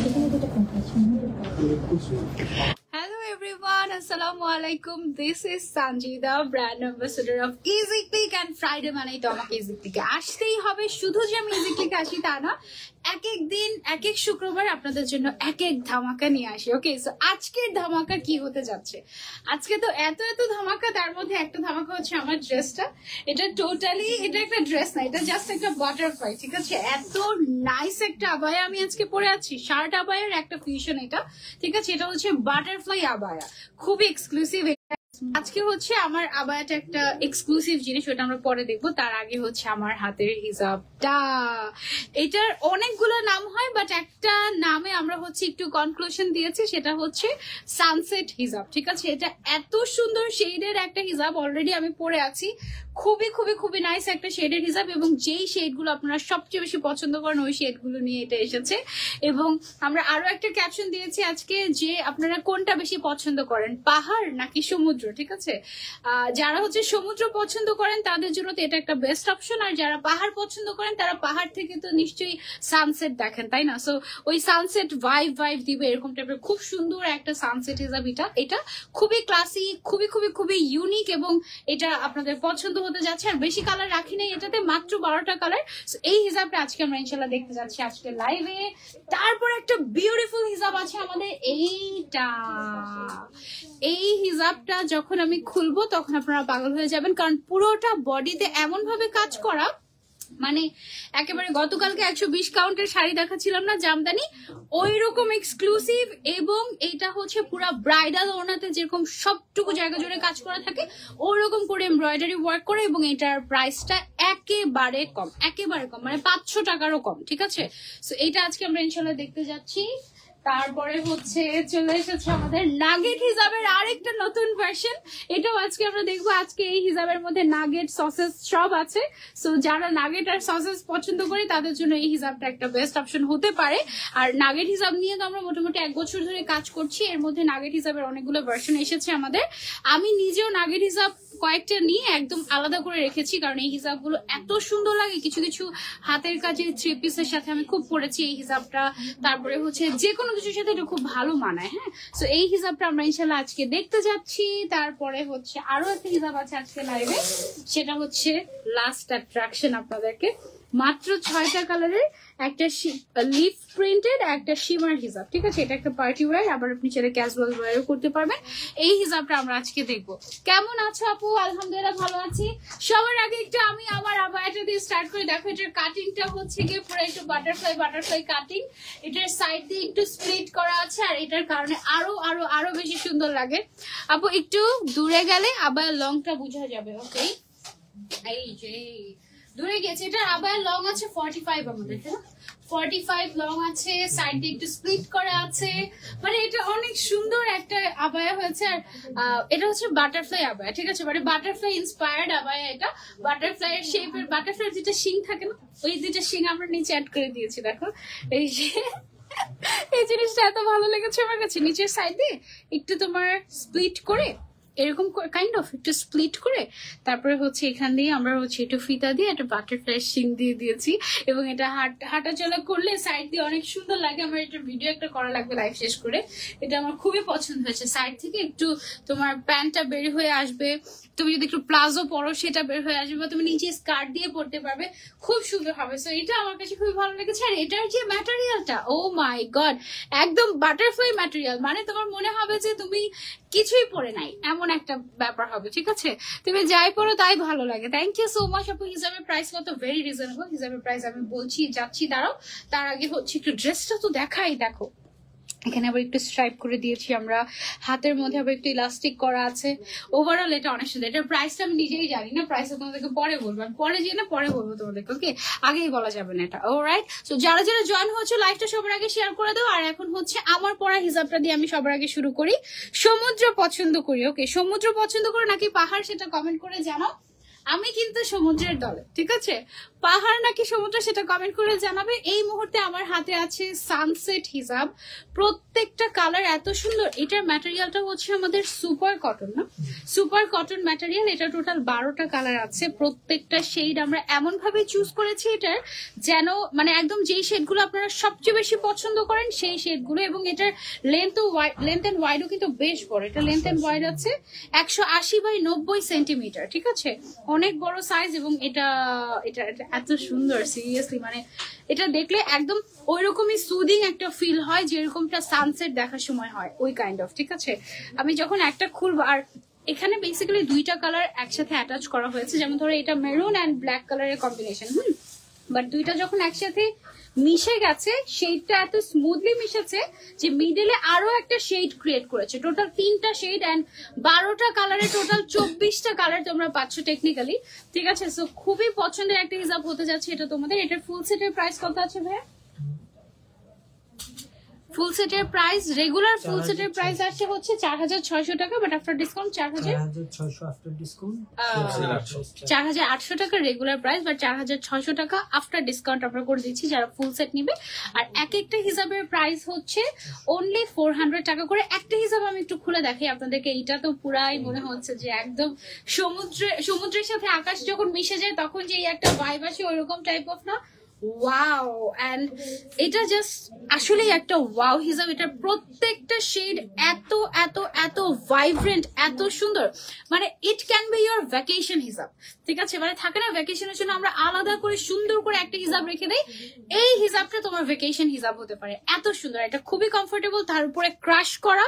Hello everyone, Assalamualaikum. This is Sanjida, brand ambassador of Easy Click and Friday মানেই তো আমাকে Easy Click আসতেই হবে। শুধু যে আমি Easy Click আসি তা না, এক এক দিন এক এক শুক্রবার আপনাদের জন্য এক এক ধামাকা নিয়ে আসি। ওকে, সো আজকের ধামাকা কি হতে যাচ্ছে? আজকে তো এত এত ধামাকা, তার মধ্যে একটা ধামাকা হচ্ছে আমার ড্রেসটা। এটা টোটালি এটা একটা ড্রেস না, এটা জাস্ট একটা বাটারফ্লাই। ঠিক আছে, এত নাইস একটা আবায়া আমি আজকে পরে আছি, শার্ট আবায়ার একটা ফিউশন এটা। ঠিক আছে, এটা হচ্ছে বাটারফ্লাই আবায়া, খুবই এক্সক্লুসিভ। আজকে হচ্ছে আমার আবায়াটা একটা এক্সক্লুসিভ জিনিস, ওটা আমরা পরে দেখবো। তার আগে হচ্ছে আমার হাতের হিজাবটা। এটার অনেকগুলো নাম হয়, বাট একটা নামে আমরা হচ্ছে একটু কনক্লুশন দিয়েছি, সেটা হচ্ছে সানসেট হিজাব। ঠিক আছে, এটা এত সুন্দর শেডের একটা হিজাব, অলরেডি আমি পরে আছি। খুবই খুবই খুবই নাইস একটা শেডের হিজাব, এবং যেই শেডগুলো আপনারা সবচেয়ে বেশি পছন্দ করেন ওই শেডগুলো নিয়ে এটা এসেছে। এবং আমরা আরো একটা ক্যাপশন দিয়েছি আজকে, যে আপনারা কোনটা বেশি পছন্দ করেন, পাহাড় নাকি সমুদ্র। ঠিক আছে, যারা হচ্ছে সমুদ্র পছন্দ করেন তাদের জন্য তো এটা একটা বেস্ট অপশন, আর যারা পাহাড় পছন্দ করেন তারা পাহাড় থেকে তো নিশ্চয়ই সানসেট দেখেন, তাই না? সো ওই সানসেট ভাইব দিবে এরকম টাইপের খুব সুন্দর একটা সানসেট হিজাব। এটা খুবই ক্লাসি, খুবই খুবই খুবই ইউনিক, এবং এটা আপনাদের পছন্দ হতে যাচ্ছে। আর বেশি কালার রাখি নাই এটাতে, মাত্র 12টা কালার। এই হিজাবটা আজকে আমরা ইনশাল্লাহ দেখতে যাচ্ছি আজকে লাইভে। তারপর একটা বিউটিফুল হিজাব আছে আমাদের, এই হিজাবটা যখন আমি খুলবো তখন আপনারা পাগল হয়ে যাবেন, কারণ পুরোটা বডিতে এমন ভাবে কাজ করা, মানে একেবারে গতকালকে 120 কাউন্টের শাড়ি দেখাচ্ছিলাম না জামদানি, ওই রকম এক্সক্লুসিভ। এবং এটা হচ্ছে পুরা ব্রাইডাল ওড়নাতে যেরকম সবটুকু জায়গা জুড়ে কাজ করা থাকে ওরকম করে এমব্রয়ডারি ওয়ার্ক করে, এবং এটার প্রাইসটা একেবারে কম, মানে 500 টাকারও কম। ঠিক আছে, সো এটা আজকে আমরা ইনশাল্লাহ দেখতে যাচ্ছি। তারপরে হচ্ছে চলে এসেছে আমাদের নাগেট হিজাবের আরেকটা নতুন ভার্সন, এটাও আজকে আমরা দেখবো। আজকে এই হিজাবের মধ্যে নাগেট, সসেস সব আছে। সো যারা নাগেট আর সসেস পছন্দ করে তাদের জন্য এই হিজাবটা একটা বেস্ট অপশন হতে পারে। আর নাগেট হিজাব নিয়ে তো আমরা মোটামুটি 1 বছর ধরে কাজ করছি, এর মধ্যে নাগেট হিজাবের অনেকগুলো ভার্সন এসেছে আমাদের। আমি নিজেও নাগেট হিজাব কয়েকটা নিয়ে একদম আলাদা করে রেখেছি, কারণ এই হিজাবগুলো এত সুন্দর লাগে। কিছু কিছু হাতের কাজের 3 পিসের সাথে আমি খুব পরেছি এই হিজাবটা। তারপরে হচ্ছে যে কোনো কিছুর সাথে এটা খুব ভালো মানায়। হ্যাঁ, সো এই হিজাবটা আমরা ইনশাল্লাহ আজকে দেখতে যাচ্ছি। তারপরে হচ্ছে আরো একটা হিজাব আছে আজকে লাইভে, সেটা হচ্ছে লাস্ট অ্যাট্রাকশন আপনাদেরকে। মাত্র 6টা কালারের একটা লিফ প্রিন্টেড একটা শিমার হিজাব। ঠিক আছে, এটা একটা পার্টি ওয়্যার, আবার আপনি চাইলে ক্যাজুয়াল ওয়্যারও করতে পারবেন। এই হিজাবটা আমরা আজকে দেখবো। কেমন আছো আপু? আলহামদুলিল্লাহ ভালো আছি। সবার আগে একটু আমি আমার আবায়াটা দিয়ে স্টার্ট করে দেখো। এটার কাটিংটা হচ্ছে গিয়ে পুরো একটু বাটারফ্লাই কাটিং, এটার সাইড দিয়ে একটু স্প্লিট করা আছে, আর এটার কারণে আরো আরো আরো বেশি সুন্দর লাগে। আপু একটু দূরে গেলে আবার লংটা বোঝা যাবে। ওকে, এই যে দূরে গেছে, এটা আবায়ার লং আছে 45, আমাদের 45 লং আছে, সাইড দিয়ে একটু স্প্লিট করা আছে, মানে এটা অনেক সুন্দর একটা আবায়া হয়েছে। আর এটা হচ্ছে বাটারফ্লাই আবায়া। ঠিক আছে, মানে বাটারফ্লাই ইন্সপায়ার্ড আবায়া। এটা বাটারফ্লাই এর শেপের, বাটারফ্লাই যেটা শিং থাকে না, ওই দুটা শিং আমরা নিচে অ্যাড করে দিয়েছি। দেখো এই যে এই জিনিসটা এত ভালো লেগেছে আমার কাছে। নিচের সাইড দিয়ে একটু তোমার স্প্লিট করে, এরকম কাইন্ড অফ একটু স্প্লিট করে, তারপরে হচ্ছে এখান দিয়ে আমরা হচ্ছে একটু ফিতা দিয়ে একটা বাটারফ্লাই শিং দিয়ে দিয়েছি, এবং এটা হাঁটা চলা করলে সাইড দিয়ে অনেক সুন্দর লাগে। আমার এটা ভিডিও একটা করা লাগবে লাইভ শেষ করে। এটা আমার খুবই পছন্দ হয়েছে। সাইড থেকে একটু তোমার প্যান্টটা বের হয়ে আসবে, তুমি যদি একটু প্লাজো পরো সেটা বের হয়ে আসবে, বা তুমি নিচে স্কার্ট দিয়ে পরতে পারবে, খুব সুন্দর হবে। সো এটা আমার কাছে খুবই ভালো লেগেছে। আর এটার যে ম্যাটেরিয়ালটা, ও মাই গড, একদম বাটারফ্লাই ম্যাটেরিয়াল, মানে তোমার মনে হবে যে তুমি কিছুই পরে নাই এমন একটা ব্যাপার হবে। ঠিক আছে, তুমি যাই পরো তাই ভালো লাগে। থ্যাংক ইউ সো মাচ আপু। হিজাবের প্রাইস কত? Very reasonable. হিজাবের প্রাইস আমি বলছি যাচ্ছি, দাঁড়াও। তার আগে হচ্ছে একটু ড্রেসটা তো দেখাই। দেখো এখানে আবার একটু স্ট্রাইপ করে দিয়েছি আমরা, হাতের মধ্যে আবার একটু ইলাস্টিক করা আছে। ওভারঅল এটা অনেক সুন্দর। এটার প্রাইসটা আমি নিজেই জানি না, প্রাইসটা তোমাদেরকে পরে বলবো, আমি পরে যেয়ে না পরে বলবো তোমাদেরকে। ওকে, আগেই বলা যাবে না এটা। অলরাইট, সো যারা যারা জয়েন হচ্ছে লাইভটা সবার আগে শেয়ার করে দাও। আর এখন হচ্ছে আমার পরা হিজাবটা দিয়ে আমি সবার আগে শুরু করি। সমুদ্র পছন্দ করি, ওকে, সমুদ্র পছন্দ করো নাকি পাহাড় সেটা কমেন্ট করে জানাও। আমি কিন্তু সমুদ্রের দলে, ঠিক আছে? পাহাড় নাকি সমুদ্র সেটা কমেন্ট করে জানাবে। এই মুহূর্তে আমার হাতে আছে সানসেট হিজাব, প্রত্যেকটা কালার এত সুন্দর। এটার ম্যাটেরিয়ালটা হচ্ছে আমাদের সুপার কটন, না সুপার কটন ম্যাটেরিয়াল। এটা টোটাল 12টা কালার আছে, প্রত্যেকটা শেড আমরা এমন ভাবে চুজ করেছি এটার যেন মানে একদম যেই শেডগুলো আপনারা সবচেয়ে বেশি পছন্দ করেন সেই শেডগুলো। এবং এটার লেন্থ এন্ড ওয়াইডও কিন্তু বেশ বড়। এটা লেন্থ এন্ড ওয়াইড আছে 180x90 সেন্টিমিটার, ঠিক আছে? অনেক বড় সাইজ। এবং এটা এটা এত সুন্দর, সিরিয়াসলি মানে এটা দেখলে একদম ওই রকমই সুদিং একটা ফিল হয় যেরকমটা সানসেট দেখার সময় হয়, ওই কাইন্ড অফ, ঠিক আছে? আমি যখন একটা খুলবো, আর এখানে বেসিক্যালি 2টা কালার একসাথে অ্যাটাচ করা হয়েছে, যেমন ধরো এটা মেরুন অ্যান্ড ব্ল্যাক কালারের কম্বিনেশন, বাট 2টা যখন একসাথে মিশে গেছে শেডটা এত স্মুথলি মিশেছে যে মিডলে আরো একটা শেড ক্রিয়েট করেছে। টোটাল 3টা শেড অ্যান্ড 12টা কালারে টোটাল 24টা কালার তোমরা পাচ্ছ টেকনিক্যালি, ঠিক আছে? সো খুবই পছন্দের একটা হিসাব হতে যাচ্ছে এটা তোমাদের। এটার ফুল সেটের প্রাইস কত আছে ভাইয়া? ফুল সেটের প্রাইস, রেগুলার ফুল সেটের প্রাইস আসছে হচ্ছে 4600 টাকা, but after discount 4600 after discount 4800 টাকা রেগুলার প্রাইস, বাট 4600 টাকা আফটার ডিসকাউন্ট আমরা করে দিচ্ছি যারা ফুল সেট নিবে। আর এক একটা হিসাবের প্রাইস হচ্ছে অনলি 400 টাকা করে। একটা হিসাব আমি একটু খুলে দেখি আপনাদেরকে। এইটা তো পুরাই মনে হচ্ছে যে একদম সমুদ্রের সাথে আকাশ যখন মিশে যায় তখন যে একটা ভাইব আসে ওইরকম টাইপ অফ, না? ওয়াও! এন্ড এটা জাস্ট আসলেই একটা ওয়াও হিসাব। এটা প্রত্যেকটা শেড এত এত এত ভাইব্রেন্ট, এত সুন্দর, মানে it can be your vacation হিসাব, ঠিক আছে? মানে থাকে না ভ্যাকেশনের জন্য আমরা আলাদা করে সুন্দর করে একটা হিসাব রেখে দেই, এই হিসাবটা তোমার ভ্যাকেশন হিসাব হতে পারে। এত সুন্দর, এটা খুবই কমফোর্টেবল, তার উপরে ক্রাশ করা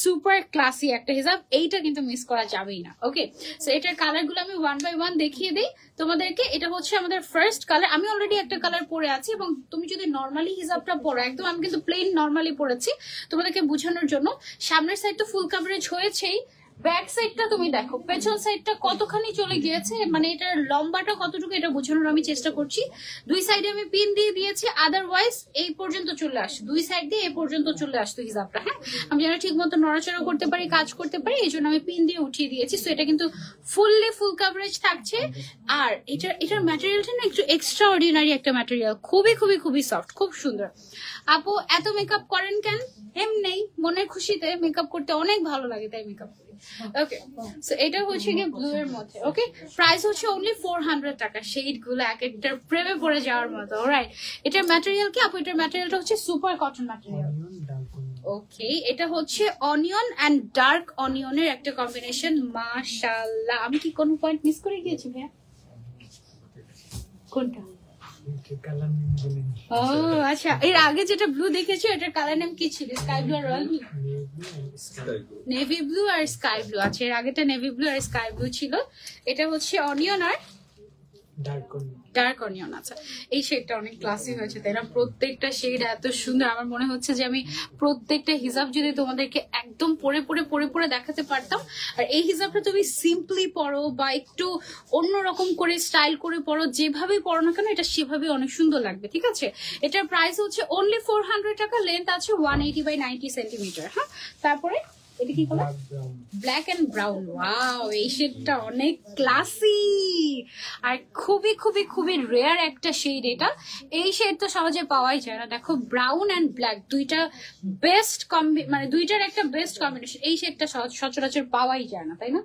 সুপার ক্লাসি একটা হিসাব। এইটা কিন্তু মিস করা যাবেই না। ওকে, সো এটার কালার গুলো আমি 1 বাই 1 দেখিয়ে দিই তোমাদেরকে। এটা হচ্ছে আমাদের ফার্স্ট কালার। আমি অলরেডি একটা কালার পরে আছি, এবং তুমি যদি নর্মালি হিসাবটা পরো, একদম আমি কিন্তু প্লেন নর্মালি পরেছি তোমাদেরকে বোঝানোর জন্য। সামনের সাইড তো ফুল কভারেজ হয়েছেই, ব্যাক সাইডটা তুমি দেখো, পেছন সাইডটা কতখানি চলে গিয়েছে, মানে এটার লম্বাটা কতটুকু এটা বোঝানোর আমি চেষ্টা করছি। 2 সাইডে আমি পিন দিয়ে দিয়েছি, আদারওয়াইজ এই পর্যন্ত চলে আসে, 2 সাইড দিয়ে এই পর্যন্ত চলে আসতো হিসাবটা। হ্যাঁ, আমি যেন ঠিক মতো নড়াচড়া করতে পারি, কাজ করতে পারি, এই জন্য আমি পিন দিয়ে উঠিয়ে দিয়েছি। সো এটা কিন্তু ফুললি ফুল কভারেজ থাকছে। আর এটার ম্যাটেরিয়ালটা না একটু এক্সট্রা অর্ডিনারি একটা ম্যাটেরিয়াল, খুবই খুবই খুবই সফট, খুব সুন্দর। আপু এত মেকআপ করেন কেন? এমনি মনের খুশিতে মেকআপ করতে অনেক ভালো লাগে, তাই মেকআপ করি। ওকে, সো এটা হচ্ছে গিয়ে ব্লু এর মধ্যে। ওকে, প্রাইস হচ্ছে অনলি 400 টাকা। শেড গুলো এক একটার প্রেমে পড়ে যাওয়ার মতো। অলরাইট, এটার ম্যাটেরিয়াল কি আপু? এটার ম্যাটেরিয়ালটা হচ্ছে সুপার কটন ম্যাটেরিয়াল। ওকে, এটা হচ্ছে অনিয়ন এন্ড ডার্ক অনিয়নের একটা কম্বিনেশন। মাশাআল্লাহ, আমি কি কোন পয়েন্ট মিস করে গিয়েছি ভাইয়া? কোনটা? ও আচ্ছা, এর আগে যেটা ব্লু দেখেছো এটার কালার নেম কি ছিল? স্কাই ব্লু আর রয়্যাল ব্লু? নেভি ব্লু আর স্কাই ব্লু। আচ্ছা, এর আগেটা নেভি ব্লু আর স্কাই ব্লু ছিল। এটা হচ্ছে অনিয়ন আর ডার্ক অনিয়ন। আচ্ছা, এই শেডটা অনেক ক্লাসি হয়েছে, তাই না? প্রত্যেকটা শেড এত সুন্দর। আমার মনে হচ্ছে যে আমি প্রত্যেকটা হিসাব যদি তোমাদেরকে একদম পরে পরে পরে পরে দেখাতে পারতাম। আর এই হিসাবটা তুমি সিম্পলি পড়ো বা একটু অন্যরকম করে স্টাইল করে পড়ো, যেভাবে পড়ো না কেন এটা সেভাবে অনেক সুন্দর লাগবে, ঠিক আছে? এটার প্রাইস হচ্ছে অনলি 400 টাকা। লেন্থ আছে 180x90 সেন্টিমিটার। হ্যাঁ, তারপরে এটা কি colour? Black and brown. Wow, এই শেডটা অনেক ক্লাসি আর খুবই খুবই খুবই রেয়ার একটা শেড এটা। এই শেড তো সহজে পাওয়াই যায় না। দেখো, ব্রাউন এন্ড ব্ল্যাক দুইটা বেস্ট মানে দুইটার একটা বেস্ট কম্বিনেশন। এই শেডটা সচরাচর পাওয়াই যায় না, তাই না?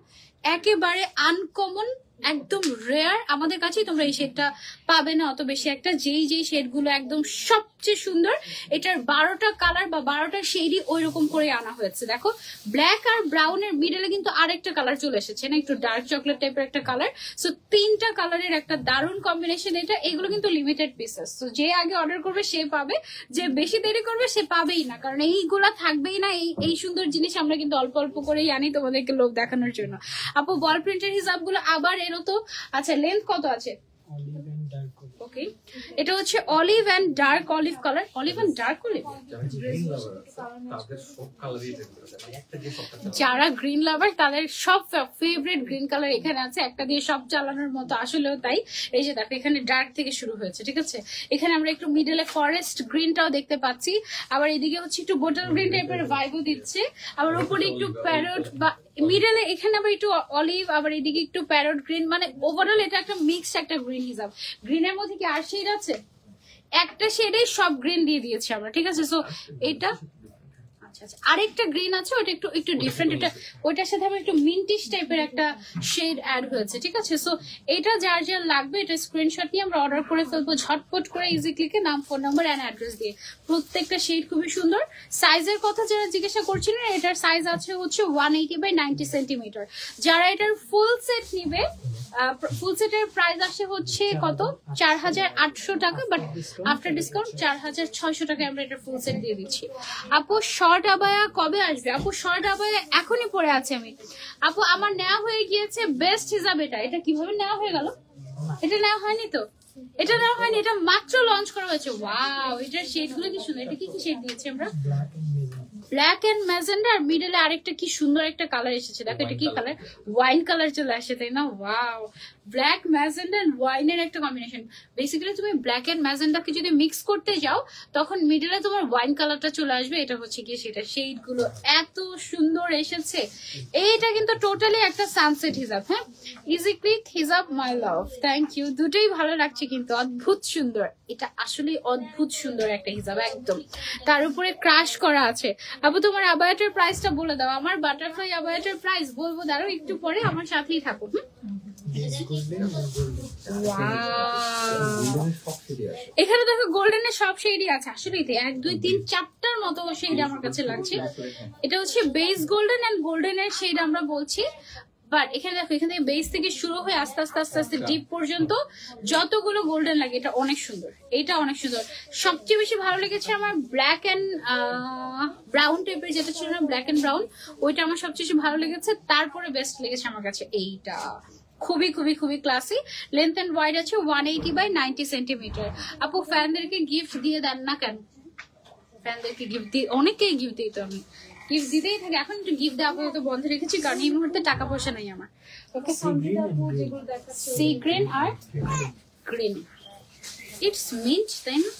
একেবারে আনকমন, একদম রেয়ার। আমাদের কাছেই তোমরা এই শেডটা পাবে না অত বেশি একটা। যেই শেড গুলো একদম সবচেয়ে সুন্দর, এটার 12টা কালার বা 12টা শেডই ওই রকম করে আনা হয়েছে। দেখো, ব্ল্যাক আর ব্রাউনের মিডলে কিন্তু আরেকটা কালার চলে এসেছে না, একটু ডার্ক চকলেট টাইপের একটা কালার। সো 3টা কালারের একটা দারুণ কম্বিনেশন এটা। এগুলো কিন্তু লিমিটেড পিসেস, তো যে আগে অর্ডার করবে সে পাবে, যে বেশি দেরি করবে সে পাবেই না, কারণ এইগুলা থাকবেই না। এই সুন্দর জিনিস আমরা কিন্তু অল্প অল্প করেই আনি তোমাদেরকে লোভ দেখানোর জন্য। আপু বল প্রিন্টের হিসাবগুলো আবার এরো তো। আচ্ছা, লেন্থ কত আছে? ওকে, এটা হচ্ছে olive and dark olive colour. Olive and dark olive, যারা গ্রিন লাভার তাদের সব ফেভারিট গ্রিন কালার এখানে আছে। একটা দিয়ে সব চালানোর মতো, আসলেও তাই। এই যে দেখো, এখানে ডার্ক থেকে শুরু হয়েছে, ঠিক আছে? এখানে আমরা একটু মিডলে ফরেস্ট গ্রিনটাও দেখতে পাচ্ছি, আবার এদিকে হচ্ছে একটু বোটল গ্রিন টাইপের ভাইবও দিচ্ছে, আবার উপরে একটু প্যারট বা মিডলে এখানে আবার একটু অলিভ, আবার এদিকে একটু প্যারট গ্রিন, মানে ওভারঅল এটা একটা মিক্সড একটা গ্রিন হিসাব। গ্রিনের মধ্যে কি আর শেড আছে? একটা শেডে সব গ্রিন দিয়ে দিয়েছি আমরা, ঠিক আছে। সো এটা আচ্ছা আরেকটা গ্রিন আছে, ওটা একটু একটু ডিফারেন্ট, এটা ওইটার সাথে আমার একটু মিন্টিশ টাইপের একটা শেড অ্যাড হয়েছে, ঠিক আছে। সো এটা যার যার লাগবে এটা স্ক্রিনশট নিয়ে আমরা অর্ডার করে ফেলবো ঝটপট করে, ইজি ক্লিকে নাম, ফোন নাম্বার এন্ড অ্যাড্রেস দিয়ে। প্রত্যেকটা শেড খুবই সুন্দর। সাইজের কথা যারা জিজ্ঞাসা করছিলেন, এটার সাইজ আছে হচ্ছে 180 বাই 90 সেন্টিমিটার। যারা এটার ফুল সেট নিবে, ফুল সেটের প্রাইস আসে হচ্ছে কত 4800 টাকা, বাট আফটার ডিসকাউন্ট 4600 টাকায় আমরা এটা ফুল সেট দিয়ে দিচ্ছি। আপু শর্ট আবায়া কবে আসবে? আপু শর্ট আবায়া এখনই পরে আছে আমি। আপু আমার নেওয়া হয়ে গিয়েছে বেস্ট হিসাব। এটা কিভাবে নেওয়া হয়ে গেল? এটা নেওয়া হয়নি তো, এটা নেওয়া হয়নি, এটা মাত্র লঞ্চ করা হয়েছে। ওয়াও, এটার শেড গুলো কি সুন্দর। এটা কি কি শেড দিয়েছি আমরা? ব্ল্যাক এন্ড ম্যাজেন্ডা, আর মিডলে আরেকটা কি সুন্দর একটা কালার এসেছে, দেখো এটা কি কালার, ওয়াইন কালার চলে আসে, তাই না? ওয়াও, ব্ল্যাক ম্যাজেন্ডা এন্ড ওয়াইনের একটা কম্বিনেশন। বেসিক্যালি তুমি ব্ল্যাক এন্ড ম্যাজেন্ডাকে যদি মিক্স করতে যাও তখন মিডলে তোমার ওয়াইন কালারটা চলে আসবে। এটা হচ্ছে কি সেটা, শেড গুলো এত সুন্দর এসেছে। এইটা কিন্তু টোটালি একটা সানসেট হিসাব। হ্যাঁ, ইজি ক্লিক হিসাব, মাই লাভ, থ্যাংক ইউ। দুটোই ভালো লাগছে কিন্তু, অদ্ভুত সুন্দর। এটা আসলে অদ্ভুত সুন্দর একটা হিসাব একদম। তার উপরে ক্রাশ করা আছে। আপু তোমার আবায়াটার প্রাইসটা বলে দাও। আমার বাটারফ্লাই আবায়াটার প্রাইস বলবো, দাঁড়াও একটু পরে, আমার সাথেই থাকো। এখানে দেখো গোল্ডেনের সব শেডই আছে। আসলে 1 2 3 4টার মতো শেড আমার কাছে লাগছে। এটা হচ্ছে বেস গোল্ডেন এন্ড গোল্ডেনের শেড আমরা বলছি। বাট এখানে দেখো, এখান থেকে বেস থেকে শুরু হয়ে আস্তে আস্তে আস্তে আস্তে ডিপ পর্যন্ত যতগুলো গোল্ডেন লাগে, এটা অনেক সুন্দর। এটা অনেক সুন্দর। সবচেয়ে বেশি ভালো লেগেছে আমার ব্ল্যাক এন্ড ব্রাউন টাইপের যেটা ছিল না, ব্ল্যাক এন্ড ব্রাউন, ওইটা আমার সবচেয়ে বেশি ভালো লেগেছে। তারপরে বেস্ট লেগেছে আমার কাছে এইটা, খুবই খুবই খুবই ক্লাসি। লেন্থ এন্ড ওয়াইড আছে 180 বাই 90 সেন্টিমিটার। আপু ফ্যানদেরকে গিফট দিয়ে দেন না কেন? ফ্যানদেরকে গিফট দিই, অনেককেই গিফট দিই তো আমি, গিফট দিতেই থাকি। এখন একটু গিফট দেওয়া আপাতত বন্ধ রেখেছি, কারণ এই মুহূর্তে টাকা পয়সা নাই আমার। ওকে, সি গ্রিন আর গ্রিন, ইটস মিন্ট, তাই না?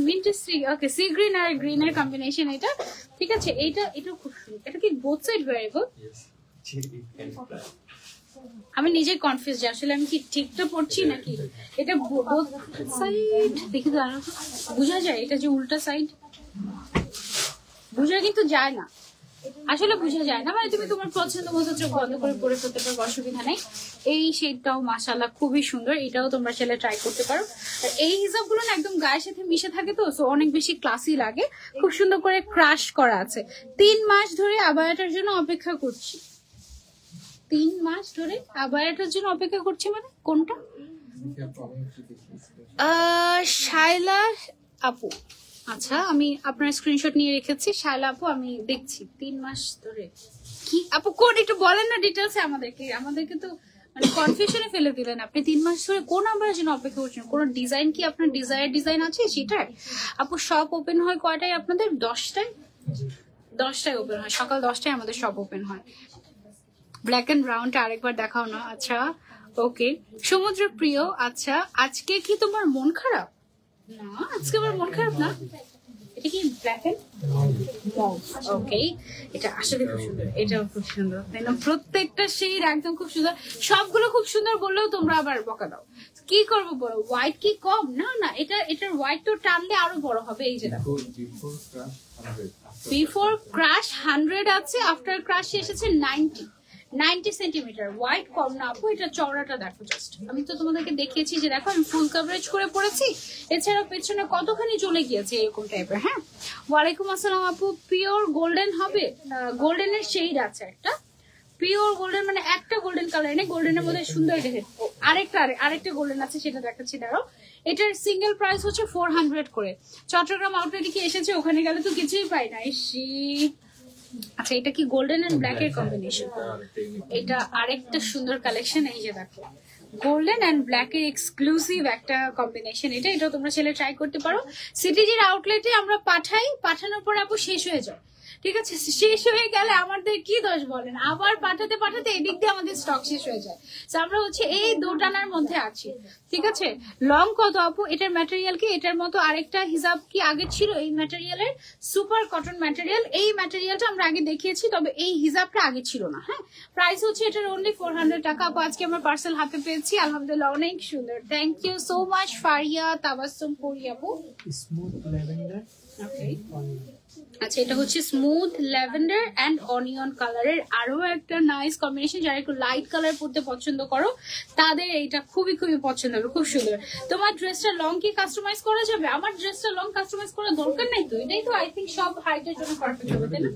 মিন্ট ওকে, সি গ্রিন আর গ্রিনের কম্বিনেশন এটা, ঠিক আছে। এটা খুব সুন্দর। এটা কি বোথ সাইড ভেরিয়েবল? আমি নিজে কনফিউজ যে আসলে আমি কি ঠিকটা পড়ছি নাকি। এটা বোথ সাইড, দেখি তো বোঝা যায় এটা যে উল্টা সাইড, বোঝা কিন্তু যায় না, আসলে বোঝা যায় না। মানে তুমি তোমার পছন্দ মতো চোখ বন্ধ করে পরে ফেলতে পারো, অসুবিধা নেই। এই শেডটাও মাশাআল্লাহ খুবই সুন্দর, এটাও তোমরা চাইলে ট্রাই করতে পারো। আর এই হিসাবগুলো না একদম গায়ের সাথে মিশে থাকে তো, সো অনেক বেশি ক্লাসি লাগে। খুব সুন্দর করে ক্রাশ করা আছে। 3 মাস ধরে আবায়াটার জন্য অপেক্ষা করছি। 3 মাস ধরে আবায়াটার জন্য অপেক্ষা করছি, মানে কোনটা? শায়লা আপু, আচ্ছা আমি আপনার স্ক্রিনশট নিয়ে রেখেছি। শায়লা আপু, আমি দেখছি 3 মাস ধরে। কি আপু কোন, একটু বলেন না ডিটেলসে আমাদেরকে তো মানে কনফিউশনে ফেলে দিলেন আপনি। 3 মাস ধরে কোন নাম্বারের জন্য অপেক্ষা করছেন? কোন ডিজাইন কি আপনার ডিজাইন আছে সেটার? আপু শপ ওপেন হয় কয়টায় আপনাদের? 10টায়? 10টায় ওপেন হয়, সকাল 10টায় আমাদের শপ ওপেন হয়। ব্ল্যাক এন্ড ব্রাউনটা আরেকবার দেখাও না। আচ্ছা ওকে, সমুদ্র প্রিয়, আচ্ছা আজকে কি তোমার মন খারাপ? না, আজকে আমার মন খারাপ না। এটা কি ব্ল্যাক এন্ড ওকে, এটা আসলে খুব সুন্দর, এটাও খুব সুন্দর, তাই না? প্রত্যেকটা শেড একদম খুব সুন্দর, সবগুলো খুব সুন্দর বললেও তোমরা আবার বকা দাও। কি করবো বলো, হোয়াইট কি কম? না না, এটার হোয়াইট তো টানলে আরো বড় হবে। এই যে দেখো, বিফোর ক্রাশ 100 আছে, আফটার ক্রাশ এসেছে 90 সেন্টিমিটার। হোয়াইট কম না আপু, এটা চওড়াটা দেখো জাস্ট। আমি তো তোমাদেরকে দেখিয়েছি যে দেখো আমি ফুল কভারেজ করে পড়েছি, এছাড়াও পেছনে কতখানি চলে গিয়েছে এরকম টাইপের। হ্যাঁ, ওয়ালাইকুম আসসালাম আপু। পিওর গোল্ডেন হবে? গোল্ডেনের শেড আছে একটা, পিওর গোল্ডেন মানে একটা গোল্ডেন কালার নেই, গোল্ডেনের মধ্যে সুন্দর দেখে আরেকটা গোল্ডেন আছে, সেটা দেখাচ্ছি দাঁড়াও। এটার সিঙ্গেল প্রাইস হচ্ছে 400 করে। চট্টগ্রাম আউটলেটে কি এসেছে? ওখানে গেলে তো কিছুই পাই না। আচ্ছা, এটা কি গোল্ডেন এন্ড ব্ল্যাক এর কম্বিনেশন? এটা আরেকটা সুন্দর কালেকশন। এই যে দেখো, গোল্ডেন এন্ড ব্ল্যাক এর এক্সক্লুসিভ একটা কম্বিনেশন। এটা তোমরা ছেলে ট্রাই করতে পারো। সিটিজির আউটলেটে আমরা পাঠানোর পর আপু শেষ হয়ে যায়। ঠিক আছে, শেষ হয়ে গেলে আমাদের কি দোষ বলেন, আবার পাঠাতে পাঠাতে এদিক দিয়ে আমাদের স্টক শেষ হয়ে যায়। আমরা হচ্ছে এই দোটানার মধ্যে আছি, ঠিক আছে। লং কত আপু? এটার ম্যাটেরিয়াল কি এটার মতো আরেকটা হিজাব কি আগে ছিল এই ম্যাটেরিয়ালের? সুপার কটন ম্যাটেরিয়াল, এই ম্যাটেরিয়ালটা আমরা আগে দেখিয়েছি, তবে এই হিজাবটা আগে ছিল না। হ্যাঁ, প্রাইস হচ্ছে এটার অনলি 400 টাকা। আপু আজকে আমরা পার্সেল হাতে পেয়েছি, আলহামদুলিল্লাহ অনেক সুন্দর। Thank you so much Faria Tabassum Pori আপু। Smooth lavender. ওকে, আচ্ছা এটা হচ্ছে স্মুথ ল্যাভেন্ডার এন্ড অনিয়ন কালারের আরো একটা নাইস কম্বিনেশন। যারা একটু লাইট কালার পরতে পছন্দ করো তাদের এইটা খুবই খুবই পছন্দ হবে, খুব সুন্দর। তোমার ড্রেসটা লং কি কাস্টমাইজ করা যাবে? আমার ড্রেসটা লং কাস্টমাইজ করার দরকার নাই তো, এটাই তো আই থিঙ্ক সব হাইটের জন্য পারফেক্ট হবে, তাই না?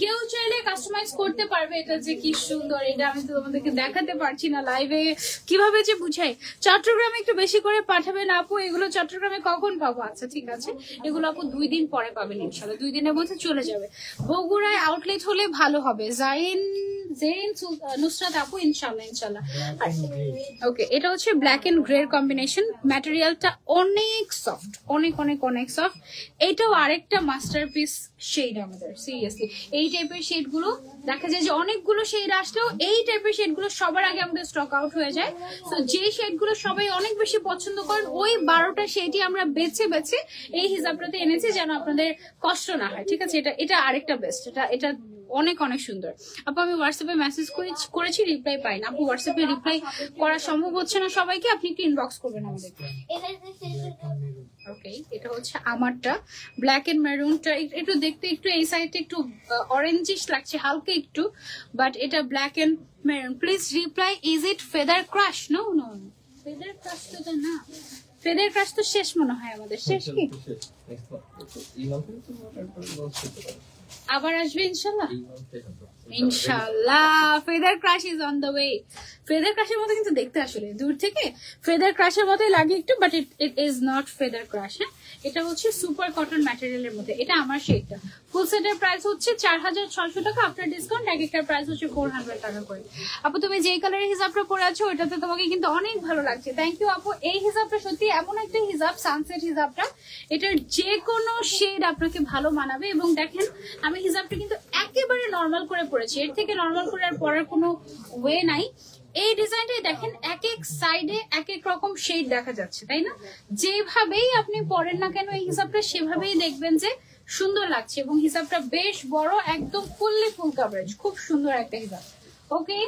কেউ চাইলে কাস্টমাইজ করতে পারবে। এটা যে কি সুন্দর, এটা আমি তো তোমাদেরকে দেখাতে পারছি না লাইভে, কিভাবে যে বুঝাই। চট্টগ্রামে একটু বেশি করে পাঠাবেন আপু, এগুলো চট্টগ্রামে কখন পাবো? আচ্ছা ঠিক আছে, এগুলো আপু 2 দিন পরে পাবেন ইনশাআল্লাহ, 2 দিনের মধ্যে চলে যাবে। বগুড়ায় আউটলেট হলে ভালো হবে। জেরিন নুসরাত আপু, ইনশাআল্লাহ ইনশাআল্লাহ। ওকে, এটা হচ্ছে ব্ল্যাক এন্ড গ্রে কম্বিনেশন, ম্যাটেরিয়ালটা অনেক সফট, অনেক অনেক অনেক সফট। এটাও আরেকটা মাস্টারপিস শেড আমাদের, সিরিয়াসলি। এই টাইপের শেড গুলো দেখা যায় যে অনেকগুলো শেড আসলেও এই টাইপের শেড গুলো সবার আগে আমাদের স্টক আউট হয়ে যায়। তো যে শেড গুলো সবাই অনেক বেশি পছন্দ করেন, ওই 12টা শেডই আমরা বেছে বেছে এই হিসাবটাতে এনেছি যেন আপনাদের কষ্ট না হয়, ঠিক আছে। এটা আরেকটা বেস্ট, এটা অনেক অনেক সুন্দর। আপু আমি হোয়াটসঅ্যাপে মেসেজ করেছি, রিপ্লাই পাই না। আপু হোয়াটসঅ্যাপে রিপ্লাই করা সম্ভব হচ্ছে না সবাইকে, আপনি একটু ইনবক্স করবেন আমাদেরকে। ওকে, এটা হচ্ছে আমারটা ব্ল্যাক এন্ড মেরুনটা একটু দেখতে একটু এই সাইডটা একটু অরেঞ্জিশ লাগছে হালকা একটু, বাট এটা black and maroon. Please reply, is it feather crush? No no, feather crush তো না, ফেদার ক্রাশ তো শেষ মনে হয় আমাদের, শেষ কি আবার আসবে ইনশাল্লাহ? ইনশাল্লাহ feather crush is on the way. Feather ক্রাশের মতো কিন্তু দেখতে আসলে দূর থেকে ফেদার ক্রাশের মতোই লাগে একটু, but it is not feather crush. হ্যাঁ, এটা হচ্ছে সুপার কটন ম্যাটেরিয়ালের মধ্যে, এটা আমার শেডটা। ফুল সেটের প্রাইস হচ্ছে 4600 টাকা, আফটার ডিসকাউন্ট এক একটার প্রাইস হচ্ছে 400 টাকা করে। আপু তুমি যেই কালারের হিসাবটা পরে আছো ওইটাতে তোমাকে কিন্তু অনেক ভালো লাগছে। থ্যাংক ইউ আপু। এই হিসাবটা সত্যি এমন একটা হিসাব, সানসেট হিসাবটা, এটার যে কোনো শেড আপনাকে ভালো মানাবে। এবং দেখেন আমি হিসাবটা কিন্তু একেবারে নর্মাল করে পরেছি, এর থেকে নর্মাল করে আর পরার কোনো ওয়ে নাই। এই ডিজাইনটাই দেখেন এক এক সাইডে এক এক রকম শেড দেখা যাচ্ছে, তাই না? যেভাবেই আপনি পরেন না কেন এই হিসাবটা সেভাবেই দেখবেন যে সুন্দর লাগছে। এবং হিসাবটা বেশ বড়, একদম ফুললি ফুল কাভারেজ, খুব সুন্দর একটা হিসাব। ওকে,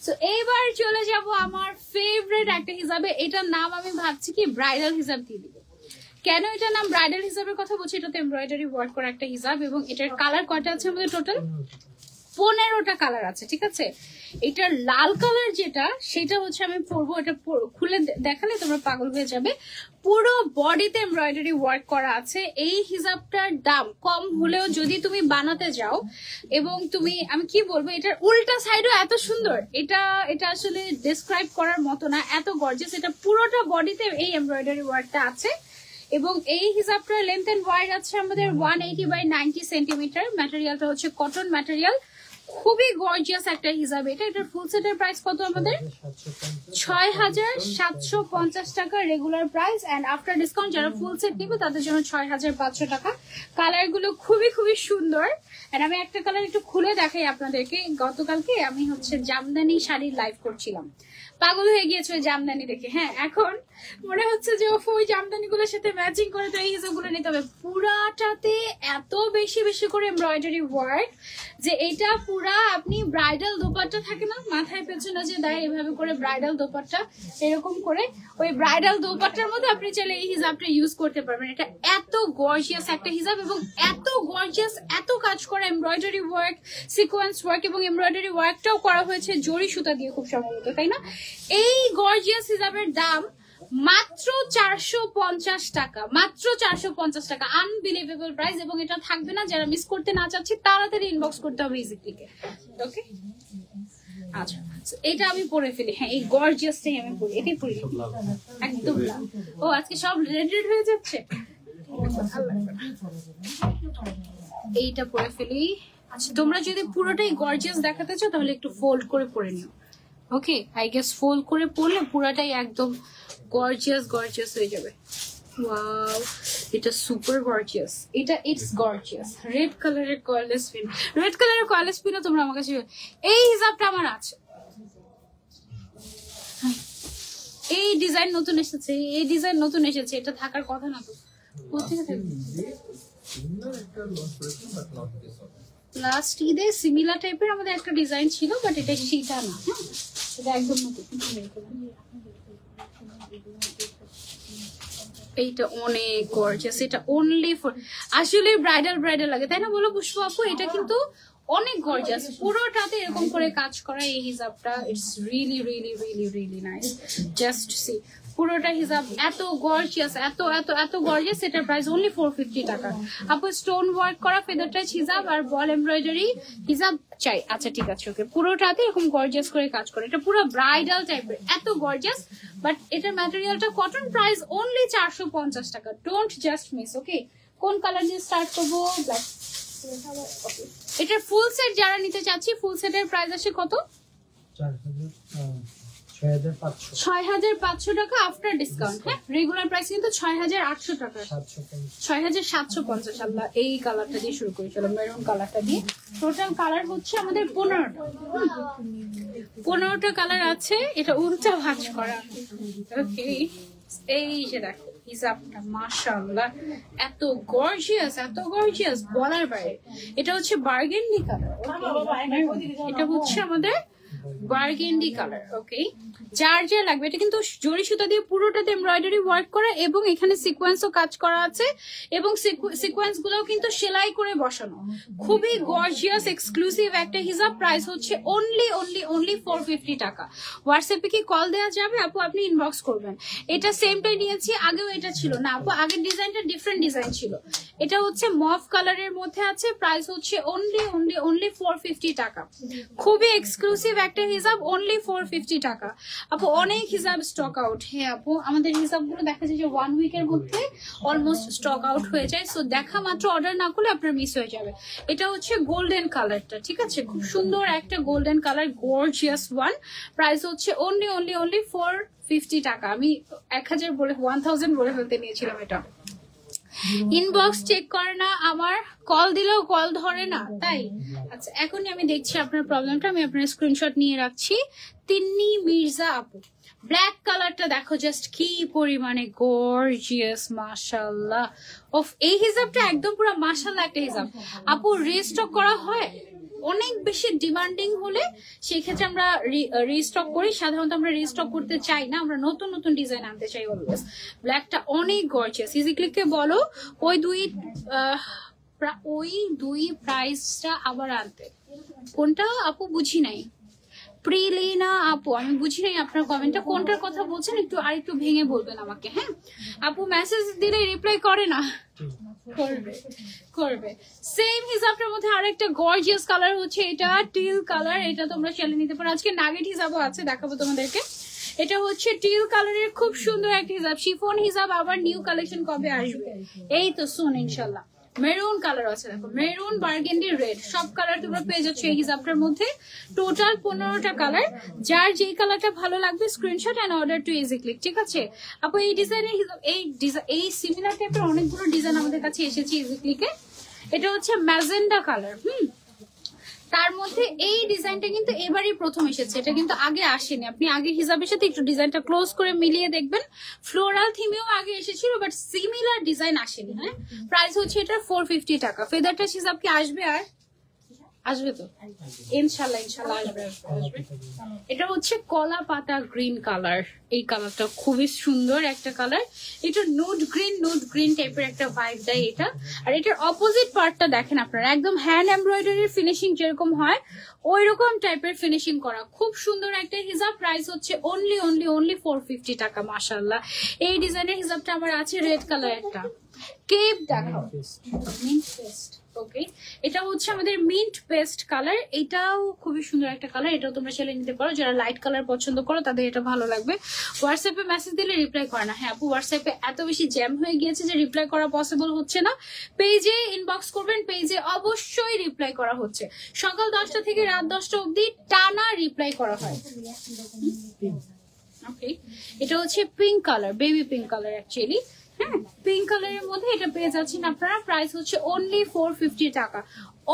সো এইবার চলে যাব আমার ফেভারিট একটা হিসাবে। এটার নাম আমি ভাবছি কি ব্রাইডাল হিসাব দিয়ে দিব। কেন এটার নাম ব্রাইডাল হিসাবের কথা বলছি? এটা তো এমব্রয়ডারি ওয়ার্ক করা একটা হিসাব, এবং এটার কালার কয়টা আছে আমাদের? টোটাল 15টা কালার আছে, ঠিক আছে। এটার লাল কালার যেটা, সেটা হচ্ছে আমি পরবো, এটা খুলে দেখালে তোমরা পাগল হয়ে যাবে। পুরো বডিতে এমব্রয়ডারি ওয়ার্ক করা আছে। এই হিজাবটার দাম কম হলেও যদি তুমি বানাতে যাও, এবং তুমি আমি কি বলবো, এটার উল্টা সাইডও এত সুন্দর, এটা আসলে ডিসক্রাইব করার মতো না, এত গর্জিয়াস। এটা পুরোটা বডিতে এই এমব্রয়ডারি ওয়ার্কটা আছে। এবং এই হিজাবটার লেন্থ এন্ড ওয়াইড আছে আমাদের 180/90 সেন্টিমিটার। ম্যাটেরিয়ালটা হচ্ছে কটন ম্যাটেরিয়াল, খুবই গর্জিয়াস একটা হিজাব এটা। এটার ফুল সেটের প্রাইস কত আমাদের? 6750 টাকা regular price, and after discount যারা ফুল সেট নিবে তাদের জন্য 6500 টাকা। কালার গুলো খুবই খুবই সুন্দর। এন্ড আমি একটা কালার একটু খুলে দেখাই আপনাদেরকে। গতকালকে আমি হচ্ছে জামদানি শাড়ির লাইভ করছিলাম, পাগল হয়ে গিয়েছে ওই জামদানি দেখে। হ্যাঁ, এখন মনে হচ্ছে যে ওই জামদানি গুলোর সাথে ম্যাচিং করে তো এই হিসাবগুলো নিতে হবে। পুরাটাতে এত বেশি বেশি করে এমব্রয়ডারি ওয়ার্ক যে এটা পুরা আপনি ব্রাইডাল দোপাট্টা থাকে না মাথায় পেছনে যে দেয় এভাবে করে ব্রাইডাল দোপাট্টা, এরকম করে ওই ব্রাইডাল দোপাট্টার মধ্যে আপনি চাইলে এই হিসাবটা ইউজ করতে পারবেন। এটা এত গর্জিয়াস একটা হিসাব, এবং এত গর্জিয়াস, এত কাজ করা এমব্রয়ডারি ওয়ার্ক, সিকোয়েন্স ওয়ার্ক, এবং এমব্রয়ডারি ওয়ার্কটাও করা হয়েছে জরি সুতা দিয়ে খুব সম্ভবত, তাই না? এই গর্জিয়াস হিসাবের দাম মাত্র 450 টাকা, মাত্র 450 টাকা। Unbelievable price. এবং এটা থাকবে না, যারা মিস করতে না চাচ্ছি তাড়াতাড়ি ইনবক্স করতে হবে ইজিক্লিকে। ওকে, আচ্ছা এটা আমি পরে ফেলি। হ্যাঁ, এই গর্জিয়াসটাই আমি পরি, এটাই পরি একদম। ও আজকে সব রেড রেড হয়ে যাচ্ছে, এইটা পরে ফেলি। আচ্ছা, তোমরা যদি পুরোটাই গর্জিয়াস দেখাতে চাও তাহলে একটু ফোল্ড করে পরে নিও। ওকে, আই গেস ফোল্ড করে পরলে পুরোটাই একদম গর্জিয়াস গর্জিয়াস হয়ে যাবে। ওয়াও, এটা সুপার গর্জিয়াস, এটা ইটস গর্জিয়াস। রেড কালারের কয়েললেস পিন, রেড কালারের কয়েললেস পিনও তোমরা আমার কাছে, এই হিজাবটা আমার আছে। এই ডিজাইন নতুন এসেছে, এই ডিজাইন নতুন এসেছে, এটা থাকার কথা না তো, কোথেকে থাকবে? লাস্ট ঈদে সিমিলার টাইপের আমাদের একটা ডিজাইন ছিল, বাট এটা সেটা না, হ্যাঁ এটা একদম নতুন। এইটা অনেক গর্জিয়াস, এটা অনলি ফর আসলে ব্রাইডাল ব্রাইডাল লাগে, তাই না বলো পুষ্প আপু? এটা কিন্তু অনেক গর্জিয়াস, পুরোটাতে এরকম করে কাজ করা এই হিজাবটা। It's really really really really nice. Just see, পুরোটা হিজাব এত গর্জিয়াস, এত এত এত গর্জিয়াস। এটার প্রাইস অনলি 450 টাকা। আপু স্টোন ওয়ার্ক করা ফেদার টাচ হিজাব আর বল এমব্রয়ডারি হিজাব চাই? আচ্ছা ঠিক আছে, ওকে। পুরোটাতে এরকম গর্জিয়াস করে কাজ করে, এটা পুরো ব্রাইডাল টাইপের, এত গর্জিয়াস। বাট এটার ম্যাটেরিয়ালটা কটন, প্রাইস অনলি 450 টাকা। ডোন্ট জাস্ট মিস, ওকে। কোন কালার দিয়ে স্টার্ট করবো? ব্ল্যাক। এটার ফুল সেট যারা নিতে চাচ্ছি, ফুল সেটের প্রাইস আসে কত? 6500 টাকা আফটার ডিসকাউন্ট। হ্যাঁ, রেগুলার প্রাইস কিন্তু 6800 টাকা, 6750। আল্লাহ, এই কালারটা দিয়ে শুরু করি, চলো মেরুন কালারটা দিয়ে। টোটাল কালার হচ্ছে আমাদের 15টা কালার আছে। এটা উল্টা ভাঁজ করা, ওকে। এই যে দেখো হিজাবটা, মাশাআল্লাহ এত গর্জিয়াস, এত গর্জিয়াস বলার বাইরে। এটা হচ্ছে বার্গেন্ডি কালার, এটা হচ্ছে আমাদের বার্গেন্ডি কালার, ওকে। যার যা লাগবে, এটা কিন্তু জরি সুতা দিয়ে পুরোটাতে এমব্রয়ডারি ওয়ার্ক করা এবং এখানে সিকোয়েন্সও কাজ করা আছে, এবং সিকোয়েন্স গুলোও কিন্তু সেলাই করে বসানো। খুবই গর্জিয়াস এক্সক্লুসিভ একটা হিজাব। প্রাইস হচ্ছে অনলি অনলি অনলি 450 টাকা। হোয়াটসঅ্যাপে কি কল দেওয়া যাবে আপু? আপনি ইনবক্স করবেন। এটা সেমটাই নিয়েছি, আগেও এটা ছিল না আপু, আগের ডিজাইনটা ডিফারেন্ট ডিজাইন ছিল। এটা হচ্ছে মফ কালারের মধ্যে আছে, প্রাইস হচ্ছে অনলি অনলি অনলি 450 টাকা। খুবই এক্সক্লুসিভ একটা হিজাব, অনলি 450 টাকা। আপু অনেক হিজাব স্টক আউট। হ্যাঁ আপু, আমাদের হিজাবগুলো দেখা যায় যে 1 উইকের মধ্যে অলমোস্ট স্টক আউট হয়ে যায়, সো দেখা মাত্র অর্ডার না করলে আপনার মিস হয়ে যাবে। এটা হচ্ছে গোল্ডেন কালারটা, ঠিক আছে, খুব সুন্দর একটা golden colour, gorgeous one. Price হচ্ছে অনলি অনলি অনলি 450 টাকা। আমি 1000 বলে 1000 বলে ফেলতে নিয়েছিলাম। এটা ইনবক্স চেক করে না, আমার কল দিলেও কল ধরে না, তাই। আচ্ছা, এখনই আমি দেখছি আপনার প্রবলেমটা, আমি আপনার স্ক্রিনশট নিয়ে রাখছি। তিন্নি মির্জা আপু, ব্ল্যাক কালারটা দেখো জাস্ট কি পরিমাণে গর্জিয়াস, মাশাআল্লাহ। অফ, এই হিজাবটা একদম পুরো মাশাআল্লাহ একটা হিজাব। আপু রিস্টক করা হয়, অনেক বেশি ডিমান্ডিং হলে সেই ক্ষেত্রে আমরা রিস্টক করি। সাধারণত আমরা রিস্টক করতে চাই না, আমরা নতুন নতুন ডিজাইন আনতে চাই অলওয়েজ। ব্ল্যাকটা অনেক গর্জিয়াস। ইজিক্লিককে বলো ওই দুই প্রাইসটা আবার আনতে। কোনটা আপু? বুঝি নাই। প্রিলিনা আপু, আমি বুঝি নাই আপনার কমেন্টটা, কোনটার কথা বলছেন একটু আর একটু ভেঙে বলবেন আমাকে। হ্যাঁ আপু, মেসেজ দিলে রিপ্লাই করে না, করবে। সেম হিজাবটার মধ্যে আরেকটা গর্জিয়াস কালার হচ্ছে এটা টিল কালার, এটা তোমরা চাইলে নিতে পারো। আজকে নাগেট হিজাবও আছে, দেখাবো তোমাদেরকে। এটা হচ্ছে টিল কালারের খুব সুন্দর একটা হিজাব, শিফন হিজাব। আবার নিউ কালেকশন কবে আসবে? এই তো সুন ইনশাল্লাহ। মেরুন কালার আছে, দেখো মেরুন, বার্গেন্ডি, রেড, সব কালার তোমরা পেয়ে যাচ্ছ এই হিজাবটার মধ্যে। টোটাল 15টা কালার। যার যেই কালারটা ভালো লাগবে screenshot and order to easy click, ঠিক আছে আপু? এই ডিজাইনের এই সিমিলার টাইপের অনেকগুলো ডিজাইন আমাদের কাছে এসেছে ইজি ক্লিকে। এটা হচ্ছে ম্যাজেন্ডা কালার, তার মধ্যে এই ডিজাইনটা কিন্তু এবারই প্রথম এসেছে, এটা কিন্তু আগে আসেনি। আপনি আগে হিসাবের সাথে একটু ডিজাইনটা ক্লোজ করে মিলিয়ে দেখবেন। ফ্লোরাল থিমেও আগে এসেছিল, বাট সিমিলার ডিজাইন আসেনি। হ্যাঁ, প্রাইস হচ্ছে এটা 450 টাকা। ফেদারটা হিসাব কি আসবে? আর আসবে তো ইনশাল্লাহ, ইনশাল্লাহ আসবে আসবে। এটা হচ্ছে কলা পাতা গ্রিন কালার, এই কালারটা খুবই সুন্দর একটা কালার। এটা নুড গ্রিন টাইপের একটা ভাইব দেয় এটা। আর এটার অপোজিট পার্টটা দেখেন আপনারা, একদম হ্যান্ড এমব্রয়ডারির ফিনিশিং যেরকম হয় ওই রকম টাইপের ফিনিশিং করা, খুব সুন্দর একটা হিজাব। প্রাইস হচ্ছে অনলি অনলি অনলি 450 টাকা। মাশাআল্লাহ, এই ডিজাইনের হিজাবটা আমার আছে রেড কালারটা। কেপ দেখাও, মিন্ট পেস্ট, ওকে। এটা হচ্ছে আমাদের মিন্ট পেস্ট কালার, এটাও খুবই সুন্দর একটা কালার। এটাও তোমরা চাইলে নিতে পারো, যারা লাইট কালার পছন্দ করো তাদের এটা ভালো লাগবে। হোয়াটসঅ্যাপে মেসেজ দিলে রিপ্লাই করে না। হ্যাঁ আপু, হোয়াটসঅ্যাপে এত বেশি জ্যাম হয়ে গিয়েছে যে রিপ্লাই করা পসিবল হচ্ছে না। পেজে ইনবক্স করবেন, পেজে অবশ্যই রিপ্লাই করা হচ্ছে। সকাল 10টা থেকে রাত 10টা অবধি টানা রিপ্লাই করা হয়। ওকে, এটা হচ্ছে pink colour, baby pink colour actually. হ্যাঁ পিঙ্ক কালারের মধ্যে এটা পেয়ে যাচ্ছেন আপনারা। প্রাইস হচ্ছে অনলি 450 টাকা।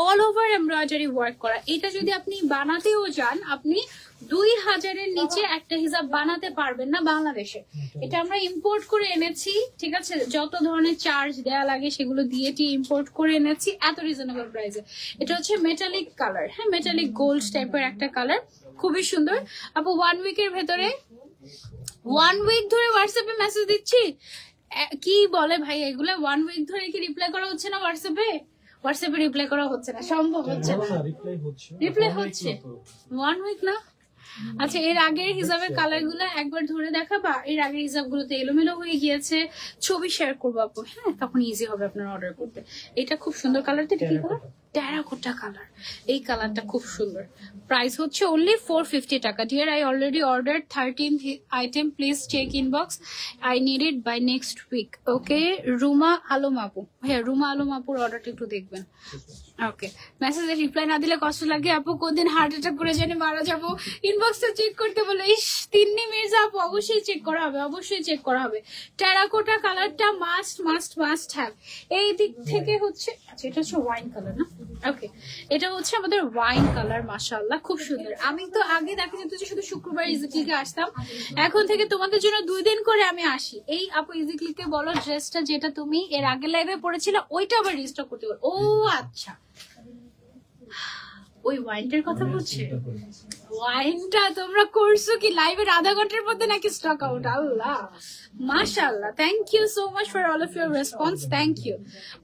অল ওভার এমব্রয়ডারি ওয়ার্ক করা। এটা যদি আপনি বানাতেও যান, আপনি 2000-এর নিচে একটা হিজাব বানাতে পারবেন না বাংলাদেশে। এটা আমরা ইম্পোর্ট করে এনেছি, ঠিক আছে, যত ধরনের চার্জ দেয়া লাগে সেগুলো দিয়ে ইম্পোর্ট করে এনেছি এত রিজনেবল প্রাইসে। এটা হচ্ছে মেটালিক কালার, হ্যাঁ মেটালিক গোল্ড টাইপের একটা কালার, খুবই সুন্দর। আপু 1 উইকের ভেতরে 1 উইক ধরে হোয়াটসঅ্যাপে মেসেজ দিচ্ছি, কি বলে ভাই এগুলো? 1 উইক ধরে কি রিপ্লাই করা হচ্ছে না হোয়াটসঅ্যাপে? হোয়াটসঅ্যাপে রিপ্লাই করা হচ্ছে না, সম্ভব হচ্ছে না। রিপ্লাই হচ্ছে 1 উইক না? আচ্ছা এর আগের হিসাবের কালার গুলো একবার ধরে দেখাবা? এর আগের হিসাব গুলোতে এলোমেলো হয়ে গিয়েছে, ছবি শেয়ার করবো আপু, হ্যাঁ তখন ইজি হবে আপনার অর্ডার করতে। এটা খুব সুন্দর কালারটা, কি কালার? Terracotta colour. এই কালারটা খুব সুন্দর। প্রাইস হচ্ছে অনলি 450 টাকা। Dear I already order 13 item, please check inbox, I need it by next week. Okay Ruma Alam আপু, হ্যাঁ রুমা আলম আপুর অর্ডারটা একটু দেখবেন। ওকে মেসেজে রিপ্লাই না দিলে কষ্ট লাগে আপু, কোনদিন হার্ট অ্যাটাক করে জানি মারা যাবো। ইনবক্সটা চেক করতে বলে, ইস তিন্নি মির্জা আপু অবশ্যই চেক করা হবে, অবশ্যই চেক করা হবে। টেরাকোটা কালারটা মাস্ট মাস্ট মাস্ট হ্যাভ। এই দিক থেকে হচ্ছে, আচ্ছা এটা হচ্ছে ওয়াইন কালার না? ওকে এটা হচ্ছে আমাদের ওয়াইন কালার, মাশাআল্লাহ খুব সুন্দর। আমি তো আগে দেখা যেত যে শুধু শুক্রবার ইজিক্লিকে আসতাম, এখন থেকে তোমাদের জন্য 2 দিন করে আমি আসি। এই আপু ইজিক্লিকে বলো ড্রেসটা যেটা তুমি এর আগে লাইভে পড়েছিলে ওইটা আবার রিস্টক করতে বলো। ও আচ্ছা ওই ওয়াইনটার কথা বলছে। ওয়াইনটা তোমরা করছো কি লাইভের আধা ঘন্টার মধ্যে নাকি স্টক আউট? আল্লাহ মাশাআল্লাহ, thank you so much for all of your response, thank you.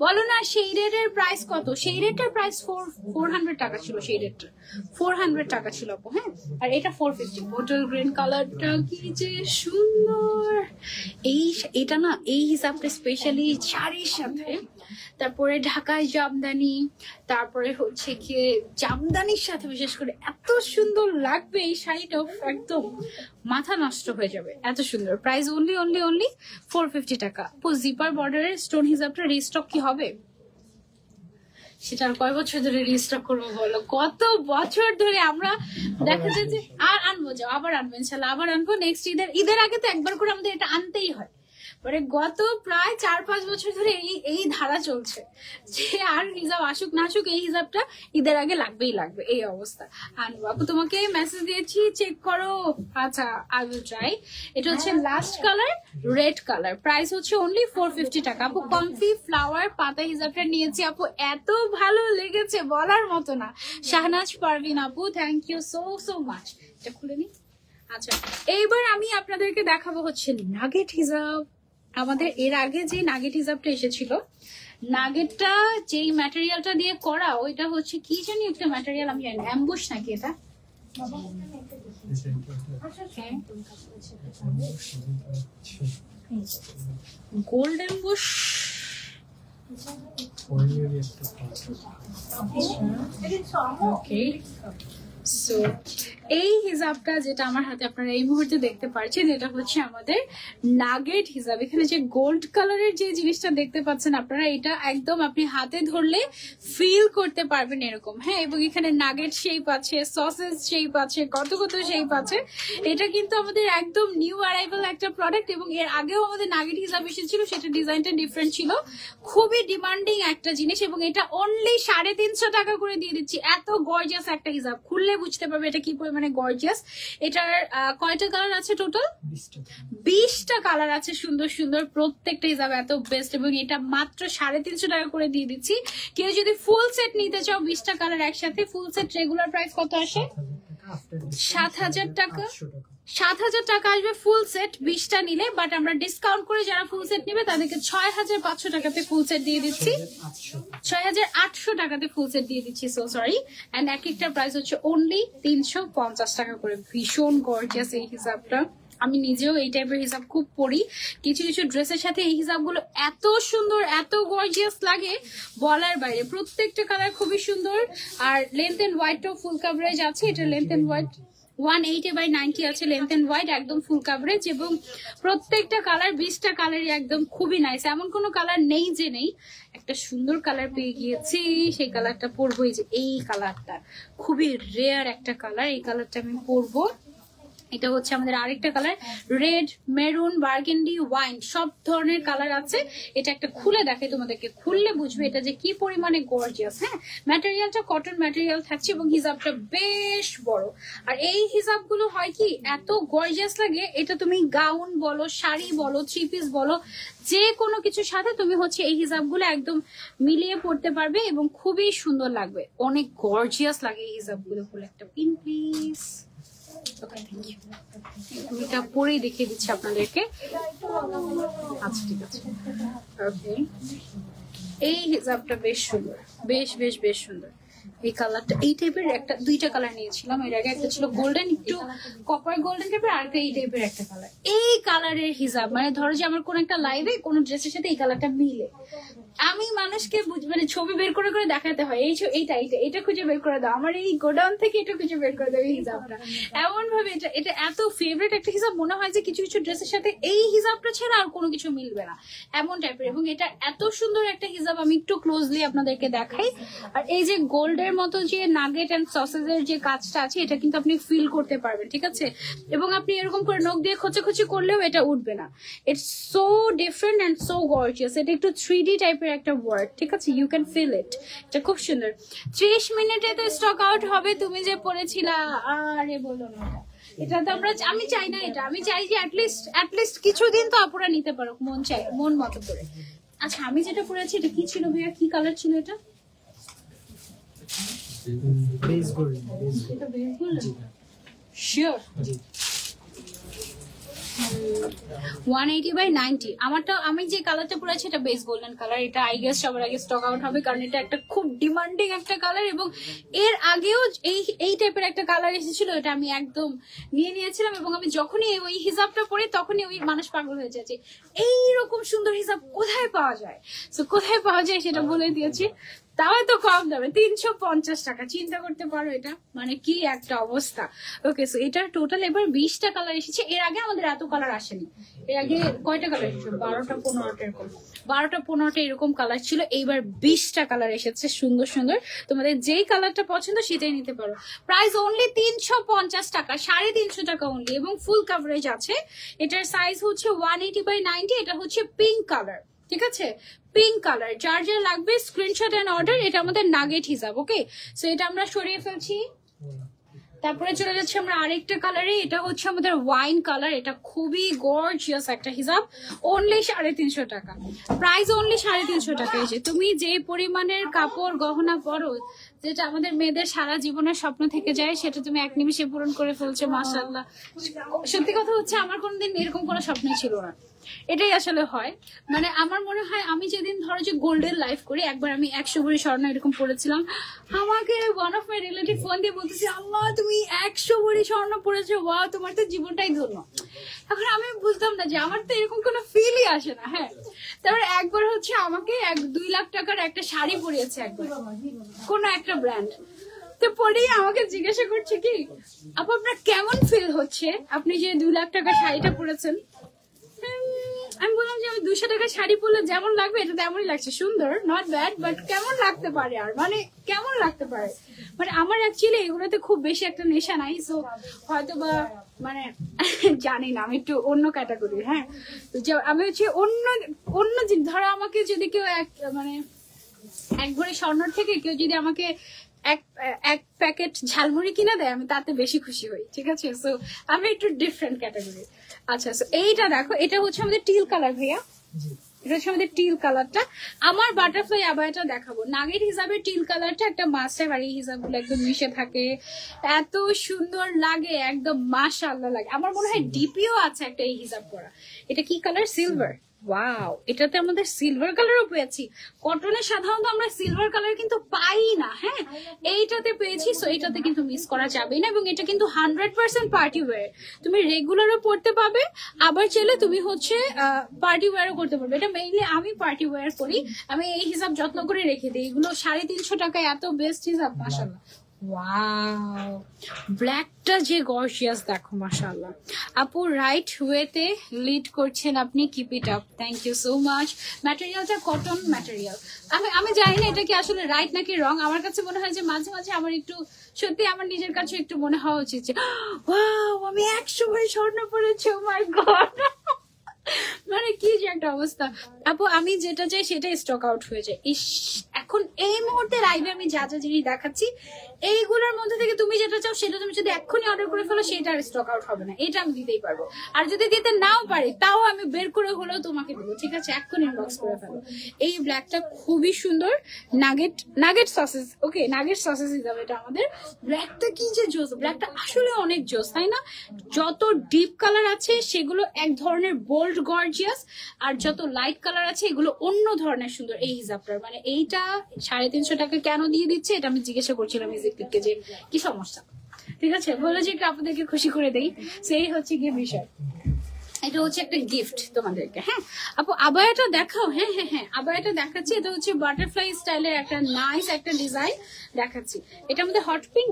বলো না শেডেড এর প্রাইস কত? শেডেডটার প্রাইস 400 টাকা ছিল, শেডেডটা 400 টাকা ছিল আপু, হ্যাঁ আর এটা 450। বটল গ্রিন কালারটা কি যে সুন্দর। এটা না এই হিসাবটা স্পেশালি শাড়ির সাথে, তারপরে ঢাকায় জামদানি, তারপরে হচ্ছে গিয়ে জামদানির সাথে বিশেষ করে এত সুন্দর লাগবে এই শাড়িটা, একদম মাথা নষ্ট হয়ে যাবে, এত সুন্দর। প্রাইস অনলি 450 টাকা। জিপার বর্ডারের স্টোন হিসাবটা রিস্টক কি হবে? সেটা আর কয় বছর ধরে রিস্টক করবো বলো? কত বছর ধরে আমরা দেখা যায় যে আর আনবো, যাও আবার আনবো ইনশাল্লাহ, আবার আনবো নেক্সট ঈদের আগে তো একবার করে আমাদের এটা আনতেই হয়। মানে গত প্রায় 4-5 বছর ধরে এই ধারা চলছে যে আর হিসাব আসুক না আসুক এই হিসাবটা ঈদের আগে লাগবেই লাগবে, এই অবস্থা। আনবো আপু তোমাকে মেসেজ দিয়েছি, চেক করো। আচ্ছা আই উইল ট্রাই। এটা হচ্ছে last colour, red colour. Price হচ্ছে অনলি 450 টাকা। আপু কমফি ফ্লাওয়ার পাতা হিসাবটা নিয়েছি আপু, এত ভালো লেগেছে বলার মতো না। শাহনাজ পারভিন আপু, thank you so so much. এটা খুলে নি। আচ্ছা এইবার আমি আপনাদেরকে দেখাবো হচ্ছে নাগেট হিসাব। আমাদের এর আগে যে নাগেট হিসাবটা এসেছিল, নাগেটটা যেই ম্যাটেরিয়ালটা দিয়ে করা ওইটা হচ্ছে কি জানি একটা ম্যাটেরিয়াল, আমি জানি অ্যাম্বুশ নাকি এটা? Gold ambush. সো এই হিসাবটা যেটা আমার হাতে আপনারা এই মুহূর্তে দেখতে পাচ্ছেন, এটা হচ্ছে আমাদের নাগেট হিসাব। এখানে যে গোল্ড কালারের যে জিনিসটা দেখতে পাচ্ছেন আপনারা, এটা একদম আপনি হাতে ধরলে ফিল করতে পারবেন এরকম, হ্যাঁ। এবং এখানে নাগেট শেপ আছে, সসেজ শেপ আছে, কত কত শেপ আছে। এটা কিন্তু আমাদের একদম নিউ অ্যারাইভাল একটা প্রোডাক্ট, এবং এর আগেও আমাদের নাগেট হিসাব এসেছিল, সেটা ডিজাইনটা ডিফারেন্ট ছিল, খুবই ডিমান্ডিং একটা জিনিস। এবং এটা অনলি 350 টাকা করে দিয়ে দিচ্ছি। এত গর্জিয়াস একটা হিসাব, খুললে বুঝতে পারবে এটা কি পরিমাণে গর্জিয়াস। এটার কয়টা কালার আছে টোটাল? 20টা কালার আছে, সুন্দর সুন্দর প্রত্যেকটা হিসাব এত বেস্ট। এবং এটা মাত্র 350 টাকা করে দিয়ে দিচ্ছি। কেউ যদি ফুল সেট নিতে চাও 20টা কালার একসাথে, ফুল সেট রেগুলার প্রাইস কত আসে? 7000 টাকা। 7000 টাকা আসবে ফুল সেট 20টা নিলে, বাট আমরা ডিসকাউন্ট করে যারা ফুল সেট নিবে তাদেরকে 6500 টাকাতে ফুল সেট দিয়ে দিচ্ছি, 6800 টাকাতে ফুল সেট দিয়ে দিচ্ছি। So sorry. এন্ড এক একটা প্রাইস হচ্ছে অনলি 350 টাকা করে। ভীষণ গর্জিয়াস এই হিসাবটা, আমি নিজেও এই টাইপের হিসাব খুব পড়ি। কিছু কিছু ড্রেসের সাথে এই হিসাবগুলো এত সুন্দর, এত গর্জিয়াস লাগে বলার বাইরে। প্রত্যেকটা কালার খুবই সুন্দর। আর লেন্থ এন্ড হোয়াইটটাও ফুল কাভারেজ আছে। এটা লেন্থ এন্ড হোয়াইট 180/90 আছে, লেন্থ এন্ড হোয়াইট একদম ফুল কাভারেজ। এবং প্রত্যেকটা কালার 20টা কালারই একদম খুবই নাইস, এমন কোনো কালার নেই যে নেই। একটা সুন্দর কালার পেয়ে গিয়েছি, সেই কালারটা পরবো। এই যে এই কালারটা খুবই রেয়ার একটা কালার, এই কালারটা আমি পরবো। এটা হচ্ছে আমাদের আরেকটা colour, red, maroon, burgundy, wine, সব ধরনের কালার আছে। এটা একটা খুলে দেখে তোমাদেরকে, খুললে বুঝবে এটা যে কি পরিমাণে গর্জিয়াস। হ্যাঁ, ম্যাটেরিয়ালটা কটন ম্যাটেরিয়াল থাকছে এবং হিজাবটা বেশ বড়। আর এই হিজাবগুলো হয় কি এত গর্জিয়াস লাগে, এটা তুমি গাউন বলো, শাড়ি বলো, থ্রি পিস বলো, যে কোনো কিছুর সাথে তুমি হচ্ছে এই হিজাবগুলো একদম মিলিয়ে পড়তে পারবে এবং খুবই সুন্দর লাগবে, অনেক গর্জিয়াস লাগে এই হিজাবগুলো। খুলে একটা পিন প্লিজ। আমি এটা পরেই দেখিয়ে দিচ্ছি আপনাদেরকে। আচ্ছা ঠিক আছে, ওকে। এই হিজাবটা বেশ সুন্দর, বেশ বেশ বেশ সুন্দর। এই কালারটা, এই টাইপের একটা দুইটা কালার নিয়েছিলাম এর আগে, একটা ছিল গোল্ডেন, একটু কপার গোল্ডেন টাইপের, আর একটা এই টাইপের একটা কালার। এই কালারের হিজাব মানে ধরো যে আমার কোন একটা লাইভে কোন ড্রেসের সাথে এই কালারটা মিলে, আমি মানুষকে মানে ছবি বের করে করে দেখাতে হয় এইটা এটা খুঁজে বের করে দাও, আমার এই গোডাউন থেকে এটা খুঁজে বের করে দাও এই হিজাবটা। এমন ভাবে এটা এত ফেভারিট একটা হিজাব, মনে হয় যে কিছু কিছু ড্রেসের সাথে এই হিজাবটা ছাড়া আর কোনো কিছু মিলবে না, এমন টাইপের। এবং এটা এত সুন্দর একটা হিজাব, আমি একটু ক্লোজলি আপনাদেরকে দেখাই। আর এই যে গোল্ডের মতো যে নাগেট এন্ড সসেজের যে কাজটা আছে, এটা কিন্তু আপনি ফিল করতে পারবেন, ঠিক আছে? এবং আপনি এরকম করে নখ দিয়ে খোঁচাখুচি করলেও এটা উঠবে না। It's so different and so gorgeous. এটা একটু 3D টাইপের একটা ওয়ার্ক, ঠিক আছে? You can feel it. এটা খুব সুন্দর। 30 মিনিটে তো স্টক আউট হবে। তুমি যে পড়েছিলা, আরে বলো না, এটা তো আমি চাই না, এটা আমি চাই যে অ্যাটলিস্ট কিছুদিন তো আপুরা নিতে পারো, মন চাই, মন মতো করে। আচ্ছা, আমি যেটা পড়েছি এটা কি ছিল ভাইয়া, কি কালার ছিল এটা? Base golden. এটা বেস গোল্ডেন, শিওর? 180/90। আমারটা, আমি যে কালারটা পরেছি এটা বেস গোল্ডেন কালার। এটা আই গেস সবার আগে স্টক আউট হবে, কারণ এটা একটা খুব ডিমান্ডিং একটা কালার। এবং এর আগেও এই টাইপের একটা কালার এসেছিল, এটা আমি একদম নিয়ে নিয়েছিলাম। এবং আমি যখনই ওই হিজাবটা পরি তখনই ওই মানুষ পাগল হয়ে যাচ্ছে, এইরকম সুন্দর হিজাব কোথায় পাওয়া যায়। তো কোথায় পাওয়া যায় সেটা বলে দিয়েছি, তাও তো কম দামে, 350 টাকা। চিন্তা করতে পারো এটা মানে কি একটা অবস্থা। ওকে, সো এটার টোটাল এবার 20টা কালার এসেছে। এর আগে আমাদের এত কালার আসেনি। এর আগে কয়টা কালার এসেছে? 12টা 15টা এরকম, 12টা 15টা এরকম কালার ছিল। এইবার 20টা কালার এসেছে সুন্দর সুন্দর। তোমাদের যেই কালারটা পছন্দ সেটাই নিতে পারো। প্রাইস অনলি 350 টাকা, 350 টাকা অনলি। এবং ফুল কাভারেজ আছে। এটার সাইজ হচ্ছে 180/90। এটা হচ্ছে পিঙ্ক কালার, ঠিক আছে? Pink colour. যার যা লাগবে স্ক্রিনশট এন্ড অর্ডার। এটা আমাদের নাগেট হিসাব। ওকে, সো এটা আমরা সরিয়ে ফেলছি। তারপরে চলে যাচ্ছে আমরা আরেকটা কালারে। এটা হচ্ছে আমাদের ওয়াইন কালার। এটা খুবই গর্জিয়াস একটা হিসাব, অনলি 350 টাকা। প্রাইস অনলি 350 টাকা। এই যে তুমি যে পরিমাণের কাপড় গহনা পরো, যেটা আমাদের মেয়েদের সারা জীবনের স্বপ্ন থেকে যায়, সেটা তুমি এক নিমিষে পূরণ করে ফেলছো, মাশাআল্লাহ। সত্যি কথা হচ্ছে আমার কোনোদিন এরকম কোনো স্বপ্নই ছিল না। এটাই আসলে হয়। মানে আমার মনে হয় আমি যেদিন ধরো যে গোল্ডেন লাইফ করি, একবার আমি 100 ভরি স্বর্ণ এরকম পড়েছিলাম। আমাকে one of my relative phone দিয়ে বলতেছে, আল্লাহ তুমি 100 ভরি স্বর্ণ পড়েছো, ওয়াও তোমার তো জীবনটাই ধন্য। এখন আমি বুঝতাম না যে আমার তো এরকম কোনো ফিলই আসে না। হ্যাঁ, তারপর একবার হচ্ছে আমাকে 2 লাখ টাকার একটা শাড়ি পরিয়েছে একবার, কোন একটা ব্র্যান্ড। তো পরেই আমাকে জিজ্ঞাসা করছে কি, আপু আপনার কেমন ফিল হচ্ছে আপনি যে 2 লাখ টাকার শাড়িটা পরেছেন? আমি বললাম যে আমি 200 টাকার শাড়ি পরলে যেমন লাগবে এটা তেমনই লাগছে, সুন্দর, নট ব্যাড, বাট কেমন লাগতে পারে আর, মানে কেমন লাগতে পারে। মানে আমার অ্যাকচুয়ালি এগুলোতে খুব বেশি একটা নেশা নাই, সো হয়তো বা মানে জানি না, আমি একটু অন্য ক্যাটাগরির। হ্যাঁ, আমি হচ্ছে অন্য ধরো আমাকে যদি কেউ মানে 1 ভরি স্বর্ণর থেকে কেউ যদি আমাকে এক প্যাকেট ঝালমুড়ি কিনে দেয়, আমি তাতে বেশি খুশি হই, ঠিক আছে? সো আমি একটু ডিফারেন্ট ক্যাটাগরি। আচ্ছা, সো এইটা দেখো, এটা হচ্ছে আমাদের টিল কালার ভাইয়া। এটা হচ্ছে আমাদের টিল কালারটা। আমার বাটারফ্লাই আবায়াটা দেখাবো। নাগের হিসাবে টিল কালারটা একটা মাস্ট হ্যাভ, আর এই হিসাবগুলো একদম মিশে থাকে, এত সুন্দর লাগে, একদম মাশাআল্লাহ লাগে। আমার মনে হয় ডিপিও আছে একটা এই হিসাব করা। এটা কি কালার? সিলভার। ওয়াও, এটাতে আমাদের সিলভার কালারও পেয়েছি। কটনে সাধারণত আমরা সিলভার কালার কিন্তু পাই না। হ্যাঁ, এইটাতে পেয়েছি, সো এইটাতে কিন্তু মিস করা যাবে না। এবং এটা কিন্তু 100% পার্টি ওয়্যার। তুমি রেগুলারও পড়তে পারবে, আবার চাইলে তুমি হচ্ছে পার্টি ওয়্যারও করতে পারবে। এটা মেইনলি আমি পার্টি ওয়্যার করি, আমি এই হিসাব যত্ন করে রেখে দিই। এগুলো 350 টাকায় এত বেস্ট হিসাব, মাশাআল্লাহ ওয়াও, ব্ল্যাকটা যে গর্জিয়াস দেখো, মাশাআল্লাহ। আপু রাইট ওয়েতে লিড করছেন আপনি, keep it up, thank you so much. ম্যাটেরিয়ালটা কটন ম্যাটেরিয়াল। আমি জানি না এটা কি আসলে রাইট নাকি রং। আমার কাছে মনে হয় যে মাঝে মাঝে আমার একটু সত্যি আমার নিজের কাছে একটু মনে হওয়া উচিত যে ওয়াও আমি 100 বার স্বর্ণ পড়েছি, ও মাই গড, মানে কি যে একটা অবস্থা। আপু আমি যেটা চাই সেটা স্টক আউট হয়ে যায়। ইস, এখন এই মুহূর্তে লাইভে আমি যা যা জিনিস দেখাচ্ছি এইগুলোর মধ্যে থেকে তুমি যেটা চাও সেটা তুমি যদি এক্ষুনি অর্ডার করে ফেলো সেটা আর স্টক আউট হবে না, এটা আমি দিতেই পারবো। আর যদি দিতে নাও পারি তাও আমি বের করে হলেও তোমাকে দেবো, ঠিক আছে? এক্ষুনি ইনবক্স করে ফেলো। এই ব্ল্যাকটা খুবই সুন্দর, নাগেট সসেস, ওকে নাগেট সসেস হিসাবে এটা আমাদের। ব্ল্যাকটা কি যে জোস, ব্ল্যাকটা আসলে অনেক জোস, তাই না? যত ডিপ কালার আছে সেগুলো এক ধরনের বোল্ড গর্জিয়াস, আর যত লাইট কালার আছে এগুলো অন্য ধরনের সুন্দর। এই হিসাবটার মানে এইটা 350 টাকা কেন দিয়ে দিচ্ছে এটা আমি জিজ্ঞাসা করছিলাম ইজিপ্টকে যে কি সমস্যা, ঠিক আছে? বলে যে একটু আপনাদেরকে খুশি করে দেই, সেই হচ্ছে গিয়ে বিষয়। এটা হচ্ছে একটা গিফট তোমাদেরকে। হ্যাঁ আপু আবায়াটা দেখাও। হ্যাঁ হ্যাঁ হ্যাঁ, আবায়াটা দেখাচ্ছি। এটা হচ্ছে বাটারফ্লাই স্টাইলের একটা নাইস একটা ডিজাইন দেখাচ্ছি। এটা আমাদের হট পিঙ্ক,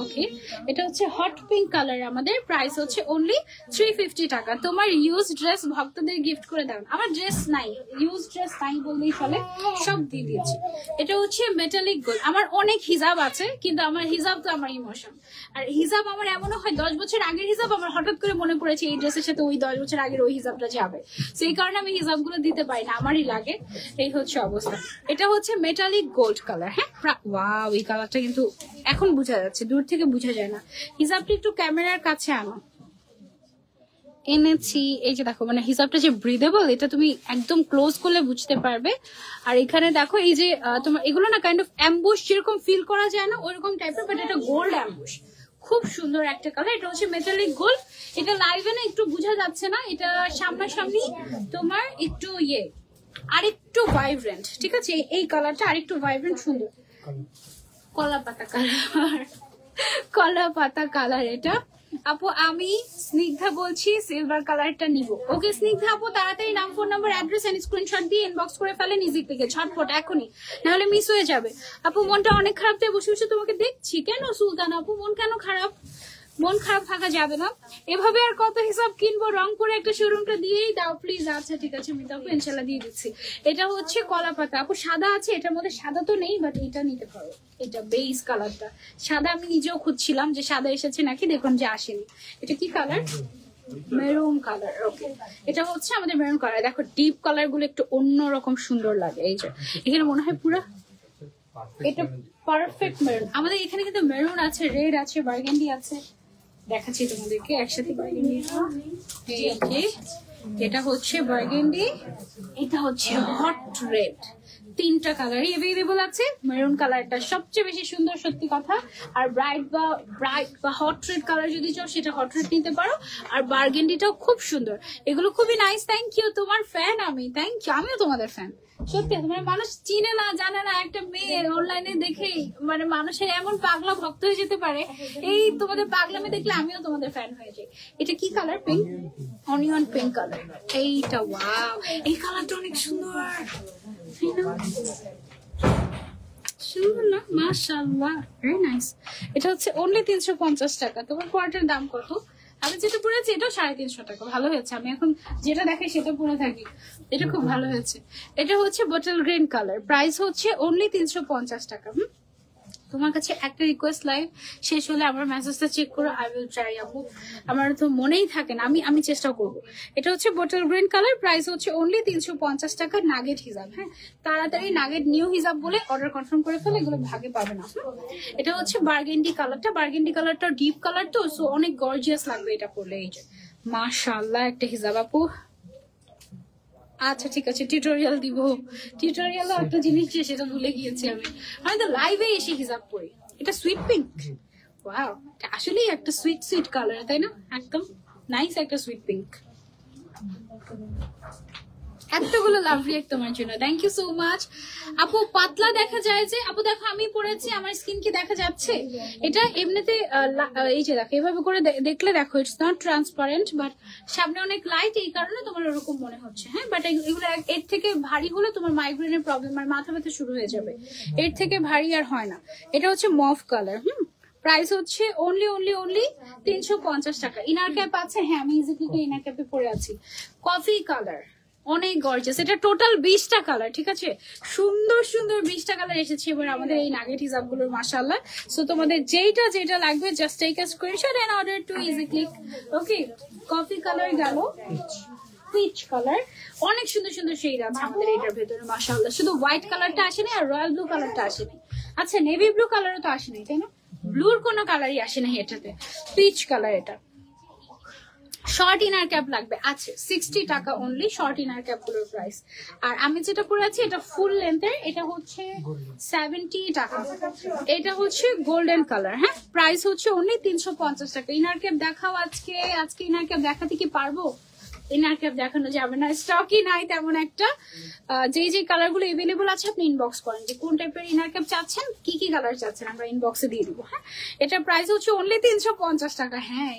ওকে এটা হচ্ছে হট পিঙ্ক কালার। আমাদের প্রাইস হচ্ছে অনলি 350 টাকা। তোমার ইউজ ড্রেস ভক্তদের গিফট করে দাও। আমার ড্রেস নাই, ইউজ ড্রেস নাই বললেই চলে, সব দিয়ে দিয়েছি। এটা হচ্ছে মেটালিক গোল্ড। আমার অনেক হিজাব আছে কিন্তু আমার হিজাব তো আমার ইমোশন। আর হিজাব আমার এমনও হয় 10 বছর আগের হিজাব আমার হঠাৎ করে মনে পড়েছে এই ড্রেসের সাথে ওই 10 বছর আগের ওই হিসাবটা যাবে, সেই কারণে আমি হিসাবগুলো দিতে পারি না, আমারই লাগে। এই হচ্ছে অবস্থা। এটা হচ্ছে মেটালিক গোল্ড কালার। হ্যাঁ ওয়াও, এই কালারটা কিন্তু এখন বোঝা যাচ্ছে, দূর থেকে বোঝা যায় না। হিসাবটা একটু ক্যামেরার কাছে আনো। এনেছি, এই যে দেখো, মানে হিসাবটা যে ব্রিদেবল এটা তুমি একদম ক্লোজ করলে বুঝতে পারবে। আর এখানে দেখো এই যে তোমার এগুলো না কাইন্ড অফ অ্যাম্বুশ যেরকম ফিল করা যায় না ওইরকম টাইপের, বাট এটা গোল্ড অ্যাম্বুশ, খুব সুন্দর একটা কালার। এটা হচ্ছে মেটালিক গোল্ড। এটা লাইভে না একটু বোঝা যাচ্ছে না, এটা সামনাসামনি তোমার একটু আরেকটু ভাইব্রেন্ট, ঠিক আছে? এই কালারটা আরেকটু ভাইব্রেন্ট সুন্দর, কলা পাতা কালার, কলা পাতা কালার এটা। আপু আমি স্নিগ্ধা বলছি, সিলভার কালারটা নিব। ওকে স্নিগ্ধা আপু তাড়াতাড়ি নাম, phone number, address and screenshot দিয়ে ইনবক্স করে ফেলেন ইজি থেকে, ঝটপট এখনই, নাহলে মিস হয়ে যাবে। আপু মনটা অনেক খারাপ, তাই বসে বসে তোমাকে দেখছি। কেন সুলতান আপু মন কেন খারাপ? মন খারাপ থাকা যাবে না, এভাবে আর কত হিসাব কিনবো? রংপুরে একটা শোরুমটা দিয়েই দাও প্লিজ। আচ্ছা ঠিক আছে মিতা আপু, ইনশাল্লাহ দিয়ে দিচ্ছি। এটা হচ্ছে কলা পাতা। আপু সাদা আছে এটার মধ্যে? সাদা তো নেই, বাট এটা নিতে পারো, এটা বেস কালারটা সাদা। আমি নিজেও খুঁজছিলাম যে সাদা এসেছে নাকি, দেখুন যে আসেনি। এটা কি কালার? Maroon colour. ওকে এটা হচ্ছে আমাদের মেরুন কালার। দেখো ডিপ কালার গুলো একটু অন্যরকম সুন্দর লাগে। এই যে এখানে মনে হয় পুরো এটা পারফেক্ট মেরুন। আমাদের এখানে কিন্তু মেরুন আছে, রেড আছে, বার্গেন্ডি আছে। দেখাচ্ছি তোমাদেরকে একসাথে। বার্গেন্ডি, এই যে এটা হচ্ছে বার্গেন্ডি, এটা হচ্ছে হট রেড। তিনটা কালারই অ্যাভেলেবল আছে। মেরুন কালারটা সবচেয়ে বেশি সুন্দর সত্যি কথা। আর ব্রাইট বা হট রেড কালার যদি চাও সেটা হট রেড নিতে পারো। আর বার্গেন্ডিটাও খুব সুন্দর, এগুলো খুবই নাইস। থ্যাংক ইউ, তোমার ফ্যান আমি। থ্যাংক ইউ, আমিও তোমাদের ফ্যান। সত্যি মানে মানুষ চিনে না জানে না, একটা মেয়ে অনলাইনে দেখেই মানে মানুষের এমন পাগলা ভক্ত হয়ে যেতে পারে। এই তোমাদের পাগলামে দেখলে আমিও তোমাদের ফ্যান হয়ে যাই। এটা কি colour? Pink, onion pink colour. এইটা ওয়াও, এই কালারটা অনেক সুন্দর, সুন্দর না? মাশাআল্লাহ, ভেরি নাইস। এটা হচ্ছে অনলি 350 টাকা। তোমার কোয়ার্টার দাম কত? আমি যেটা পরেছি এটাও 350 টাকা। ভালো হয়েছে, আমি এখন যেটা দেখাই সেটা পরে থাকি। এটা খুব ভালো হয়েছে। এটা হচ্ছে বটল গ্রিন কালার, প্রাইস হচ্ছে অনলি 350 টাকা। তোমার কাছে একটা রিকোয়েস্ট, লাইভ শেষ হলে আমার মেসেজটা চেক করো। আই উইল ট্রাই আপু, আমার তো মনেই থাকে না, আমি চেষ্টা করব। এটা হচ্ছে বটল গ্রিন কালার, প্রাইস হচ্ছে অনলি 350 টাকা। নাগেট হিসাব। হ্যাঁ তাড়াতাড়ি নাগেট নিউ হিসাব বলে অর্ডার কনফার্ম করে ফেলে, এগুলো ভাগে পাবে না। এটা হচ্ছে বার্গেন্ডি কালারটা। বার্গেন্ডি কালারটা ডিপ কালার তো, সো অনেক গর্জিয়াস লাগবে এটা পরলে। এই যে মাশাআল্লাহ একটা হিসাব আপু। আচ্ছা ঠিক আছে, টিউটোরিয়াল দিব। টিউটোরিয়ালও একটা জিনিস সেটা ভুলে গিয়েছি আমি তো লাইভে এসে হিসাব করি। এটা সুইট পিঙ্ক, ওয়াও এটা আসলেই একটা সুইট সুইট কালার, তাই না? একদম নাইস একটা সুইট পিঙ্ক। এতগুলো লাভ রিয়েক্ট তোমার জন্য, থ্যাংক ইউ সো মাচ। আপু পাতলা দেখা যায় যে, আপু দেখো আমি পরেছি, আমার স্কিন কি দেখা যাচ্ছে? এটা এমনিতে এই যে দেখো এভাবে করে দেখলে দেখো ইটস নট ট্রান্সপারেন্ট, বাট সামনে অনেক লাইট, এই কারণে তোমার ওরকম মনে হচ্ছে। হ্যাঁ, বাট এগুলো এর থেকে ভারী হলে তোমার মাইগ্রেনের প্রবলেম আর মাথা ব্যথা শুরু হয়ে যাবে, এর থেকে ভারী আর হয় না। এটা হচ্ছে মফ কালার। প্রাইস হচ্ছে অনলি 350 টাকা। ইনার ক্যাপ আছে, হ্যাঁ আমি ইজিলি ইনার ক্যাপে পরে আছি। কফি কালার, অনেক গর্জিয়াস। এটা টোটাল 20টা কালার, ঠিক আছে, সুন্দর সুন্দর 20টা কালার এসেছে এবার আমাদের এই নাগেট হিজাব গুলোর, মাশাআল্লাহ। সো তোমাদের যেটা লাগবে just take a screenshot and order to easy click. Okay, coffee colour গেল, পিচ কালার, অনেক সুন্দর সুন্দর শেড আছে আমাদের এটার ভেতরে, মাশাআল্লাহ। শুধু হোয়াইট কালারটা আসেনি আর রয়্যাল ব্লু কালারটা আসেনি। আচ্ছা, নেভি ব্লু কালারও তো আসেনি, তাই না? ব্লুর কোনো কালারই আসে না এটাতে। পিচ কালার, এটা শর্ট ইনার ক্যাপ লাগবে, আছে 60 টাকা অনলি শর্ট ইনার ক্যাপ গুলোর প্রাইস। আর আমি যেটা পরে আছি এটা ফুল লেন্থের, এটা হচ্ছে 70 টাকা। এটা হচ্ছে গোল্ডেন কালার। হ্যাঁ, প্রাইস হচ্ছে অনলি 350 টাকা। ইনার ক্যাপ দেখাও আজকে ইনার ক্যাপ দেখাতে কি পারবো? ইনার ক্যাপ দেখানো যাবে না, স্টকই নাই তেমন একটা। যে কালার গুলো এভেলেবল আছে আপনি ইনবক্স করেন যে কোন টাইপের ইনার ক্যাপ চাচ্ছেন, কি কি কালার চাচ্ছেন, আমরা ইনবক্সে দিয়ে দিব। হ্যাঁ, এটা প্রাইস হচ্ছে অনলি 350 টাকা। হ্যাঁ,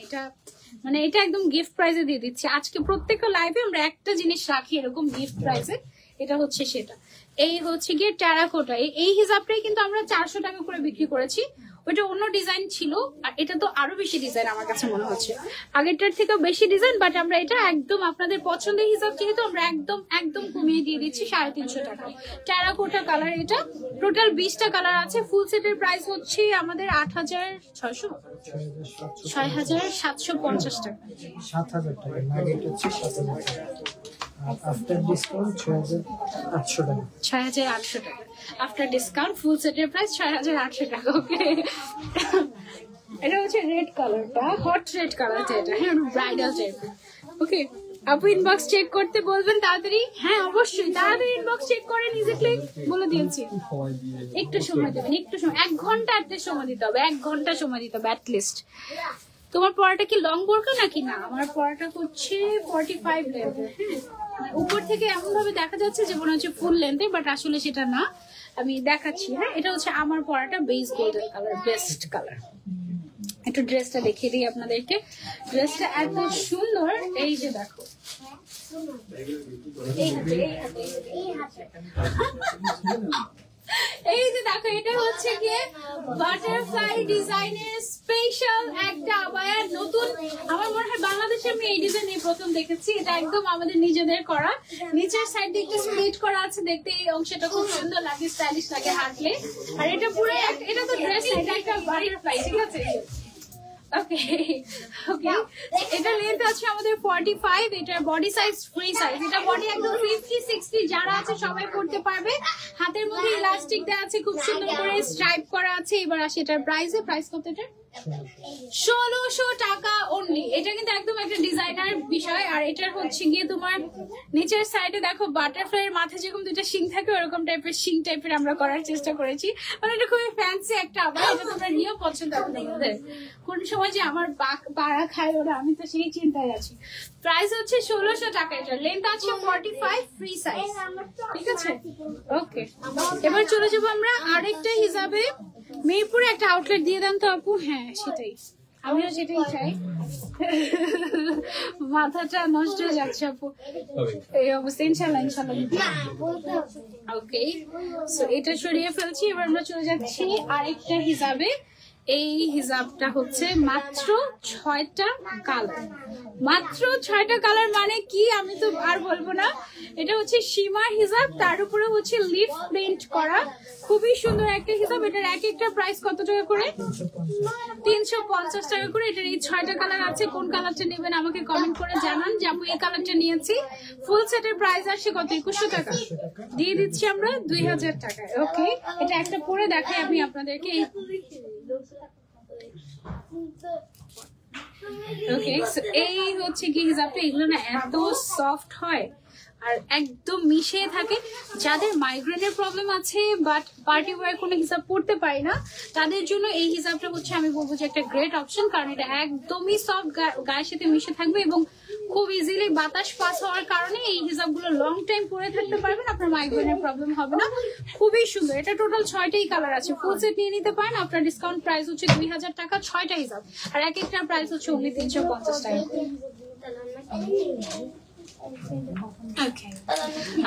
এটা একদম গিফট প্রাইসে দিয়ে দিচ্ছি আজকে। প্রত্যেকটা লাইভে আমরা একটা জিনিস রাখি এরকম গিফট প্রাইসে, এটা হচ্ছে সেটা। এই হচ্ছে গিয়ে টেরাকোটা, এই হিসাবটাই কিন্তু আমরা 400 টাকা করে বিক্রি করেছি। ওইটা অন্য ডিজাইন ছিল, আর এটা তো আরো বেশি ডিজাইন আমার কাছে মনে হচ্ছে, আগেরটার থেকেও বেশি ডিজাইন। বাট আমরা এটা একদম আপনাদের পছন্দের হিসাব যেহেতু আমরা একদম কমিয়ে দিয়ে দিচ্ছি 350 টাকা। টেরাকোটা কালার, এটা টোটাল 20টা কালার আছে। ফুল সেটের প্রাইস হচ্ছে আমাদের 6,750 টাকা। 7,000 টাকা, নাগেট হচ্ছে 7,000 টাকা, আফটার ডিসকাউন্ট 6,800 টাকা। 6,800 টাকা আফটার ডিসকাউন্ট, ফুল সেটের প্রাইস 6,800 টাকা। ওকে, এটা হচ্ছে রেড কালারটা, হট রেড কালারটা, এটা হ্যাঁ ব্রাইডাল টাইপের। ওকে, আপু ইনবক্স চেক করতে বলবেন তাড়াতাড়ি। হ্যাঁ অবশ্যই তাড়াতাড়ি ইনবক্স চেক করে নিজে ক্লিক বলে দিয়েছি। একটু সময় দেবেন, একটু সময়, 1 ঘন্টা সময় দিতে হবে, 1 ঘন্টা সময় দিতে হবে অ্যাটলিস্ট। তোমার পড়াটা কি লং বোরকা নাকি? না, আমার পড়াটা হচ্ছে 45 লেন্থের। হ্যাঁ, উপর থেকে এমন ভাবে দেখা যাচ্ছে যে মনে হচ্ছে ফুল লেন্থে, বাট আসলে সেটা না, আমি দেখাচ্ছি। হ্যাঁ, এটা হচ্ছে আমার পড়াটা base golden colour, best colour. একটু ড্রেসটা দেখিয়ে দিই আপনাদেরকে, ড্রেসটা এত সুন্দর। এই যে দেখো, এই যে দেখো, এটা হচ্ছে গিয়ে বাটারফ্লাই ডিজাইনের স্পেশাল একটা আবায়া, নতুন। আমার মনে হয় বাংলাদেশে আমি এই ডিজাইন প্রথম দেখেছি। এটা একদম আমাদের নিজেদের করা, নিচের সাইড দিয়ে একটু স্প্লিট করা আছে, দেখতে এই অংশটা খুব সুন্দর লাগে, স্টাইলিশ লাগে হাঁটলে। আর এটা পুরো এটা তো ড্রেস, এটা একটা বাটারফ্লাই, ঠিক আছে। ওকে, এটা লেন্থ আছে আমাদের 45, এটা বডি সাইজ ফ্রি সাইজ, এটা বডি একদম 50-60 যারা আছে সবাই পড়তে পারবে। হাতের মধ্যে ইলাস্টিক দেওয়া আছে, খুব সুন্দর করে স্ট্রাইপ করা আছে। এবার আসে এটার প্রাইস কত? এটা 1600 টাকা অনলি। এটা কিন্তু একদম একটা ডিজাইনার বিষয়। আর এটার হচ্ছে গিয়ে তোমার নিচের সাইডে দেখো বাটারফ্লাই এর মাথায় যেরকম দুটো শিং থাকে ওরকম টাইপের শিং টাইপের আমরা করার চেষ্টা করেছি। মানে এটা খুবই ফ্যান্সি একটা আবার, এটা তোমরা নিয়েও পছন্দ হবে তোমাদের। কোন সময় যে আমার পাড়া খায় ওরা, আমি তো সেই চিন্তায় আছি। প্রাইস হচ্ছে 1600 টাকা। এটা লেন্থ আছে 45, ফ্রি সাইজ, ঠিক আছে। ওকে, এবার চলে যাবো আমরা আরেকটা হিসাবে। মিরপুরে একটা আউটলেট দিয়ে দাম তো আপু। হ্যাঁ সেটাই, আমিও সেটাই চাই। মাথাটা নষ্ট হয়ে যাচ্ছে আপু এই অবস্থা। ইনশাল্লাহ ওকে, সো এটা সরিয়ে ফেলছি। এবার আমরা চলে যাচ্ছি আরেকটা হিসাবে। এই হিজাবটা হচ্ছে মাত্র 6টা কালার, মাত্র 6টা কালার। মানে কি আমি তো আর বলবো না। এটা হচ্ছে সীমার হিজাব, তার উপরে হচ্ছে লিফ প্রিন্ট করা, খুবই সুন্দর একটা হিজাব। এটার এক একটা প্রাইস কত টাকা করে? 350 টাকা করে। এটার এই 6টা কালার আছে। কোন কালারটা নেবেন আমাকে কমেন্ট করে জানান। যেমন এই কালারটা নিয়েছি। ফুল সেটের প্রাইস আসছে কত? 2100 টাকা। দিয়ে দিচ্ছি আমরা 2000 টাকায়। ওকে, এটা একটা পরে দেখাই আমি আপনাদেরকে। ওকে, এই হচ্ছে কি হিজাবটা। এগুলো না এত সফট হয় আর একদম মিশে থাকে। যাদের মাইগ্রেনের প্রবলেম আছে বাট পার্টি ওয়্যার কোনো হিসাব পড়তে পারি না, তাদের জন্য এই হিসাবটা হচ্ছে আমি বলবো যে একটা গ্রেট অপশন। কারণ এটা একদমই সফট, গায়ের সাথে মিশে থাকবে এবং খুব ইজিলি বাতাস পাস হওয়ার কারণে এই হিজাবগুলো লং টাইম পরে থাকতে পারবেন, আপনার মাইগ্রেনের প্রবলেম হবে না। খুবই সুন্দর। এটা টোটাল 6টাই কালার আছে, ফুল সেট নিয়ে নিতে পারেন। আপনার ডিসকাউন্ট প্রাইস হচ্ছে 2000 টাকা, 6টা হিজাব, আর এক একটার প্রাইস হচ্ছে অনলি 350 টাকা।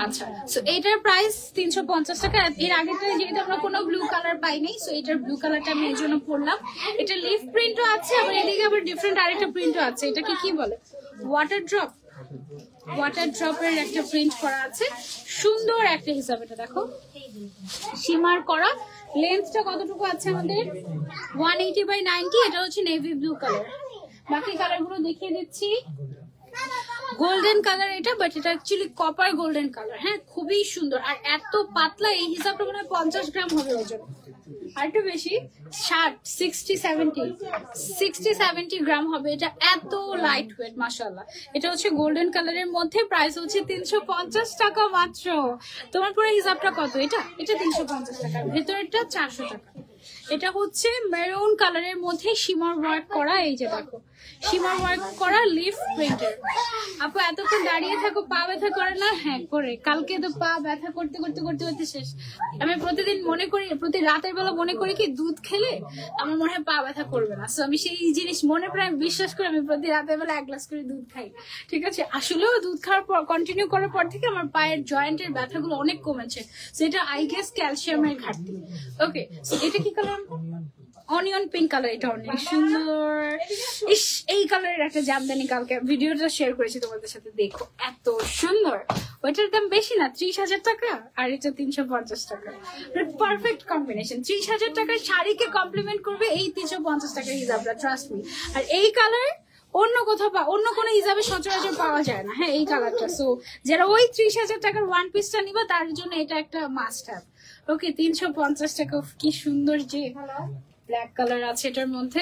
আচ্ছা, সো এটার প্রাইস 350 টাকা। এর আগেরটা যেহেতু আমরা কোনো ব্লু কালার পাইনি, সো এটার ব্লু কালারটা আমি এর জন্য পরলাম। এটা লিফ প্রিন্টও আছে, আবার এদিকে আবার ডিফারেন্ট আরেকটা প্রিন্টও আছে। এটাকে কি বলে, ওয়াটার ড্রপ, ওয়াটার ড্রপের একটা প্রিন্ট করা আছে। সুন্দর একটা হিসাব। এটা দেখো শিমার করা। লেন্থটা কতটুকু আছে আমাদের, 180/90। এটা হচ্ছে নেভি ব্লু কালার। বাকি কালার গুলো দেখিয়ে দিচ্ছি। গোল্ডেন কালার এটা, বাট এটা অ্যাকচুয়ালি কপার গোল্ডেন কালার। হ্যাঁ, খুবই সুন্দর। আর এত পাতলা, এই হিসাবটা মনে হয় 50 গ্রাম হবে ওজন, আর একটু বেশি, 60-70 গ্রাম হবে। এটা এত লাইট ওয়েট, মাশাআল্লাহ। এটা হচ্ছে গোল্ডেন কালারের মধ্যে, প্রাইস হচ্ছে 350 টাকা মাত্র। তোমার পরে হিসাবটা কত? এটা 350 টাকা, ভেতরটা 400 টাকা। এটা হচ্ছে মেরুন কালারের মধ্যে শিমার ওয়ার্ক করা। এই যে দেখো, শিমার ওয়ার্ক করা লিফ প্রিন্টার। আপু এতক্ষণ দাঁড়িয়ে থাকো, পা ব্যথা করে না? হ্যাঁ করে। কালকে তো পা ব্যথা করতে করতে করতে করতে শেষ। আমি প্রতিদিন মনে করি, প্রতি রাতের বেলা মনে করি কি দুধ খেলে আমার মনে হয় পা ব্যথা করবে না। সো আমি সেই জিনিস মনে প্রায় বিশ্বাস করে আমি প্রতি রাতের বেলা 1 গ্লাস করে দুধ খাই। ঠিক আছে, আসলেও দুধ খাওয়ার পর, কন্টিনিউ করার পর থেকে আমার পায়ের জয়েন্টের ব্যথাগুলো অনেক কমেছে। সেটা আই গেস ক্যালসিয়ামের ঘাটতি। ওকে, সো এটা কি কালার? Onion pink colour. এটা অনেক সুন্দর। ইস, এই কালারের একটা জামদানি কালকে ভিডিওটা শেয়ার করেছি তোমাদের সাথে, দেখো এত সুন্দর। ওইটার দাম বেশি না, 30,000 টাকা, আর এটা 350 টাকা। Perfect combination. 30,000 টাকার শাড়িকে কমপ্লিমেন্ট করবে এই 350 টাকার হিজাবটা, ট্রাস্ট মি। আর এই কালার অন্য কোথাও অন্য কোনো হিসাবে সচরাচর পাওয়া যায় না। হ্যাঁ, এই কালারটা। সো যারা ওই 30,000 টাকার ওয়ান পিসটা নিবা তার জন্য এটা একটা মাস্ট হ্যাভ। ওকে, 350 টাকা। কি সুন্দর যে ব্ল্যাক কালার আছে এটার মধ্যে,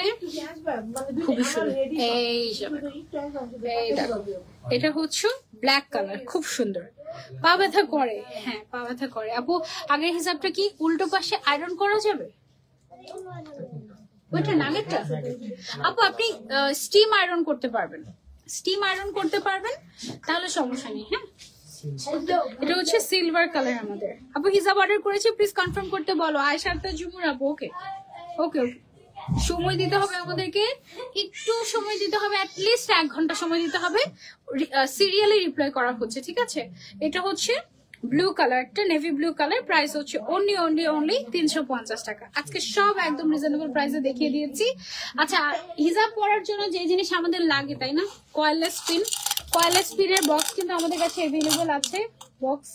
খুবই সুন্দর। এই দেখো, এটা হচ্ছে ব্ল্যাক কালার, খুব সুন্দর। পা ব্যথা করে? হ্যাঁ, পা ব্যথা করে। আপু আগের হিসাবটা কি উল্টো পাশে আয়রন করা যাবে? ওইটা নাগেরটা? আপু আপনি স্টিম আয়রন করতে পারবেন, স্টিম আয়রন করতে পারবেন, তাহলে সমস্যা নেই। হ্যাঁ, এটা হচ্ছে সিলভার কালার আমাদের। আপু হিজাব অর্ডার করেছে, প্লিজ কনফার্ম করতে বলো। আয়শাতা জুমুর আপু। ওকে ওকে ওকে, সময় দিতে হবে আমাদেরকে, একটু সময় দিতে হবে, অ্যাটলিস্ট 1 ঘন্টা সময় দিতে হবে। সিরিয়ালি রিপ্লাই করা হচ্ছে, ঠিক আছে? এটা হচ্ছে ব্লু কালারটা, নেভি ব্লু কালার। প্রাইস হচ্ছে অনলি 350 টাকা। আজকে সব একদম রিজনেবল প্রাইসে দেখিয়ে দিয়েছি। আচ্ছা, হিজাব পরার জন্য যে জিনিস আমাদের লাগে, তাই না? কয়েললেস পিন। কয়েললেস পিনের বক্স কিন্তু আমাদের কাছে অ্যাভেলেবল আছে। বক্স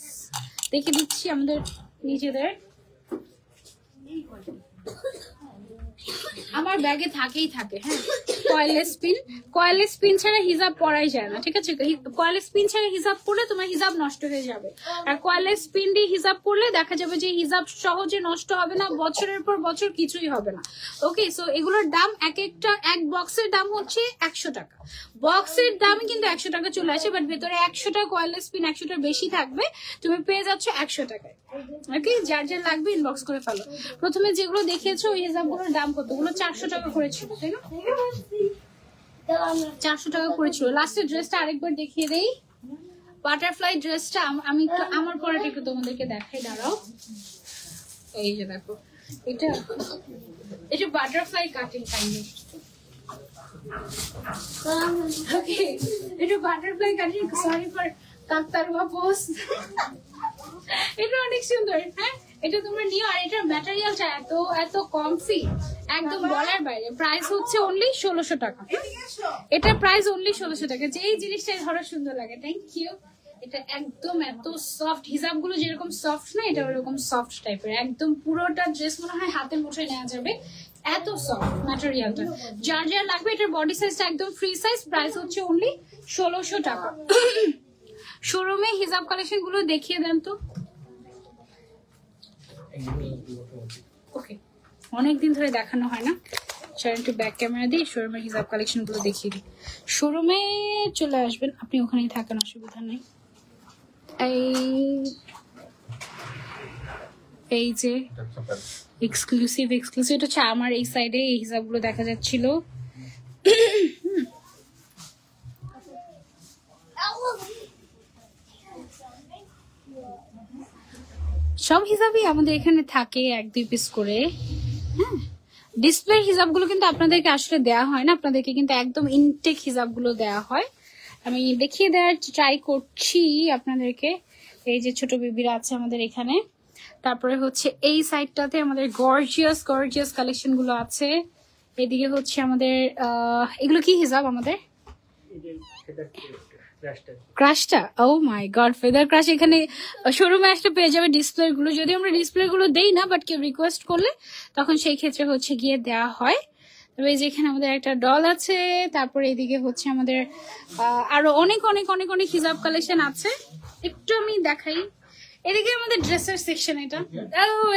দেখিয়ে দিচ্ছি আমাদের নিজেদের। আমার ব্যাগে থাকেই থাকে। হ্যাঁ, কয়েললেস পিন। কয়েললেস পিন ছাড়া হিজাব পরাই যায় না, ঠিক আছে? কয়েললেস পিন ছাড়া হিজাব পরলে তোমার হিজাব নষ্ট হয়ে যাবে। আর কয়েললেস পিন দিয়ে হিজাব পরলে দেখা যাবে যে হিজাব সহজে নষ্ট হবে না, বছরের পর বছর কিছুই হবে না। ওকে, সো এগুলোর দাম এক বক্সের দাম হচ্ছে 100 টাকা। বক্সের দাম কিন্তু 100 টাকা চলে আসে, বাট ভেতরে 100টা কয়েললেস পিন, 100টা বেশি থাকবে। তুমি পেয়ে যাচ্ছ 100 টাকায়। ওকে, যার যার লাগবে ইনবক্স করে ফেলো। প্রথমে যেগুলো দেখিয়েছো ওই হিজাবগুলোর দাম কতগুলো? 400 টাকা করেছিল, তাই না? 400 টাকা করেছিল। লাস্টের ড্রেসটা আরেকবার দেখিয়ে দেই। বাটারফ্লাই ড্রেসটা আমি একটু আমার পরাটা একটু তোমাদেরকে দেখাই, দাঁড়াও। এই যে দেখো, এটা বাটারফ্লাই কাটিং কাইন্ড। ওকে, এটা বাটারফ্লাই কাটিং। সরি ফর কাকতারুয়া পোস্ট। এটা অনেক সুন্দর। হ্যাঁ, এটা তোমরা নিও। আর এটার ম্যাটেরিয়ালটা এত কমফি, একদম বলার বাইরে। প্রাইস হচ্ছে অনলি 1600 টাকা। এটা প্রাইস অনলি 1600 টাকা। যেই জিনিসটাই ধরো সুন্দর লাগে। Thank you. এটা একদম এত সফট, হিজাবগুলো যেরকম সফট না, এটা ওরকম সফট টাইপের। একদম পুরোটা ড্রেস মনে হয় হাতের মুঠোয় নেওয়া যাবে, এত সফট ম্যাটেরিয়ালটা। যার যার লাগবে, এটার বডি সাইজটা একদম ফ্রি সাইজ। প্রাইস হচ্ছে অনলি 1600 টাকা। শোরুমে হিজাব কালেকশন গুলো দেখিয়ে দেন তো। ওকে, অনেকদিন ধরে দেখানো হয় না, একটু ব্যাক ক্যামেরা দিয়ে শোরুমের হিজাব কালেকশন গুলো দেখিয়ে দিই। শোরুমে চলে আসবেন, আপনি ওখানেই থাকেন, অসুবিধা নেই। এই যে এক্সক্লুসিভ, এটা হচ্ছে আমার এই সাইডে এই হিজাবগুলো দেখা যাচ্ছিল। সব হিসাবই আমাদের এখানে থাকে 1-2 পিস করে। হ্যাঁ, ডিসপ্লে হিসাবগুলো কিন্তু আপনাদেরকে আসলে দেওয়া হয় না, আপনাদেরকে কিন্তু একদম ইনটেক হিসাবগুলো দেওয়া হয়। আমি দেখিয়ে দেওয়ার ট্রাই করছি আপনাদেরকে। এই যে ছোট বেবিরা আছে আমাদের এখানে, তারপরে হচ্ছে এই সাইডটাতে আমাদের গর্জিয়াস গর্জিয়াস কালেকশন গুলো আছে। এদিকে হচ্ছে আমাদের এগুলো কি হিসাব আমাদের ক্রাশটা, ও মাই গড, ফেদার ক্রাশ এখানে শোরুমে আসলে পেয়ে যাবে ডিসপ্লে গুলো। যদি আমরা ডিসপ্লে গুলো দেই না, বাট কেউ রিকোয়েস্ট করলে তখন সেই ক্ষেত্রে হচ্ছে গিয়ে দেওয়া হয়। তবে এই যে এখানে আমাদের একটা ডল আছে, তারপরে এদিকে হচ্ছে আমাদের আরো অনেক অনেক অনেক অনেক হিজাব কালেকশন আছে। একটু আমি দেখাই, এদিকে আমাদের ড্রেসের সেকশন। এটা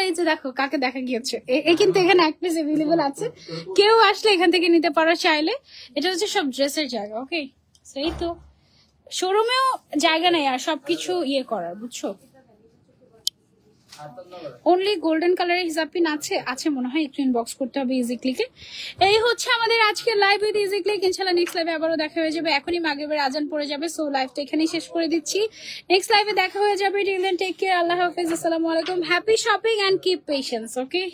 এই যে দেখো কাকে দেখা গিয়েছে, এই কিন্তু এখানে এক পিস অ্যাভেলেবল আছে, কেউ আসলে এখান থেকে নিতে পারো চাইলে। এটা হচ্ছে সব ড্রেসের জায়গা। ওকে, সেই তো শোরুমেও জায়গা নেই আর সবকিছু ইয়ে করার, বুঝছো। অনলি গোল্ডেন কালারের হিজাব পিন আছে মনে হয়, একটু ইনবক্স করতে হবে ইজি ক্লিকে। এই হচ্ছে আমাদের আজকে লাইভ উইথ ইজি ক্লিক। ইনশাআল্লাহ নেক্সট লাইভে আবারও দেখা হয়ে যাবে। এখনই মাগরিবের আজান পড়ে যাবে, সো লাইভটা এখানেই শেষ করে দিচ্ছি। নেক্সট লাইভে দেখা হয়ে যাবে। টিল দেন টেক কেয়ার, আল্লাহ হাফেজ, আসসালামু আলাইকুম, happy shopping and keep patience. Okay.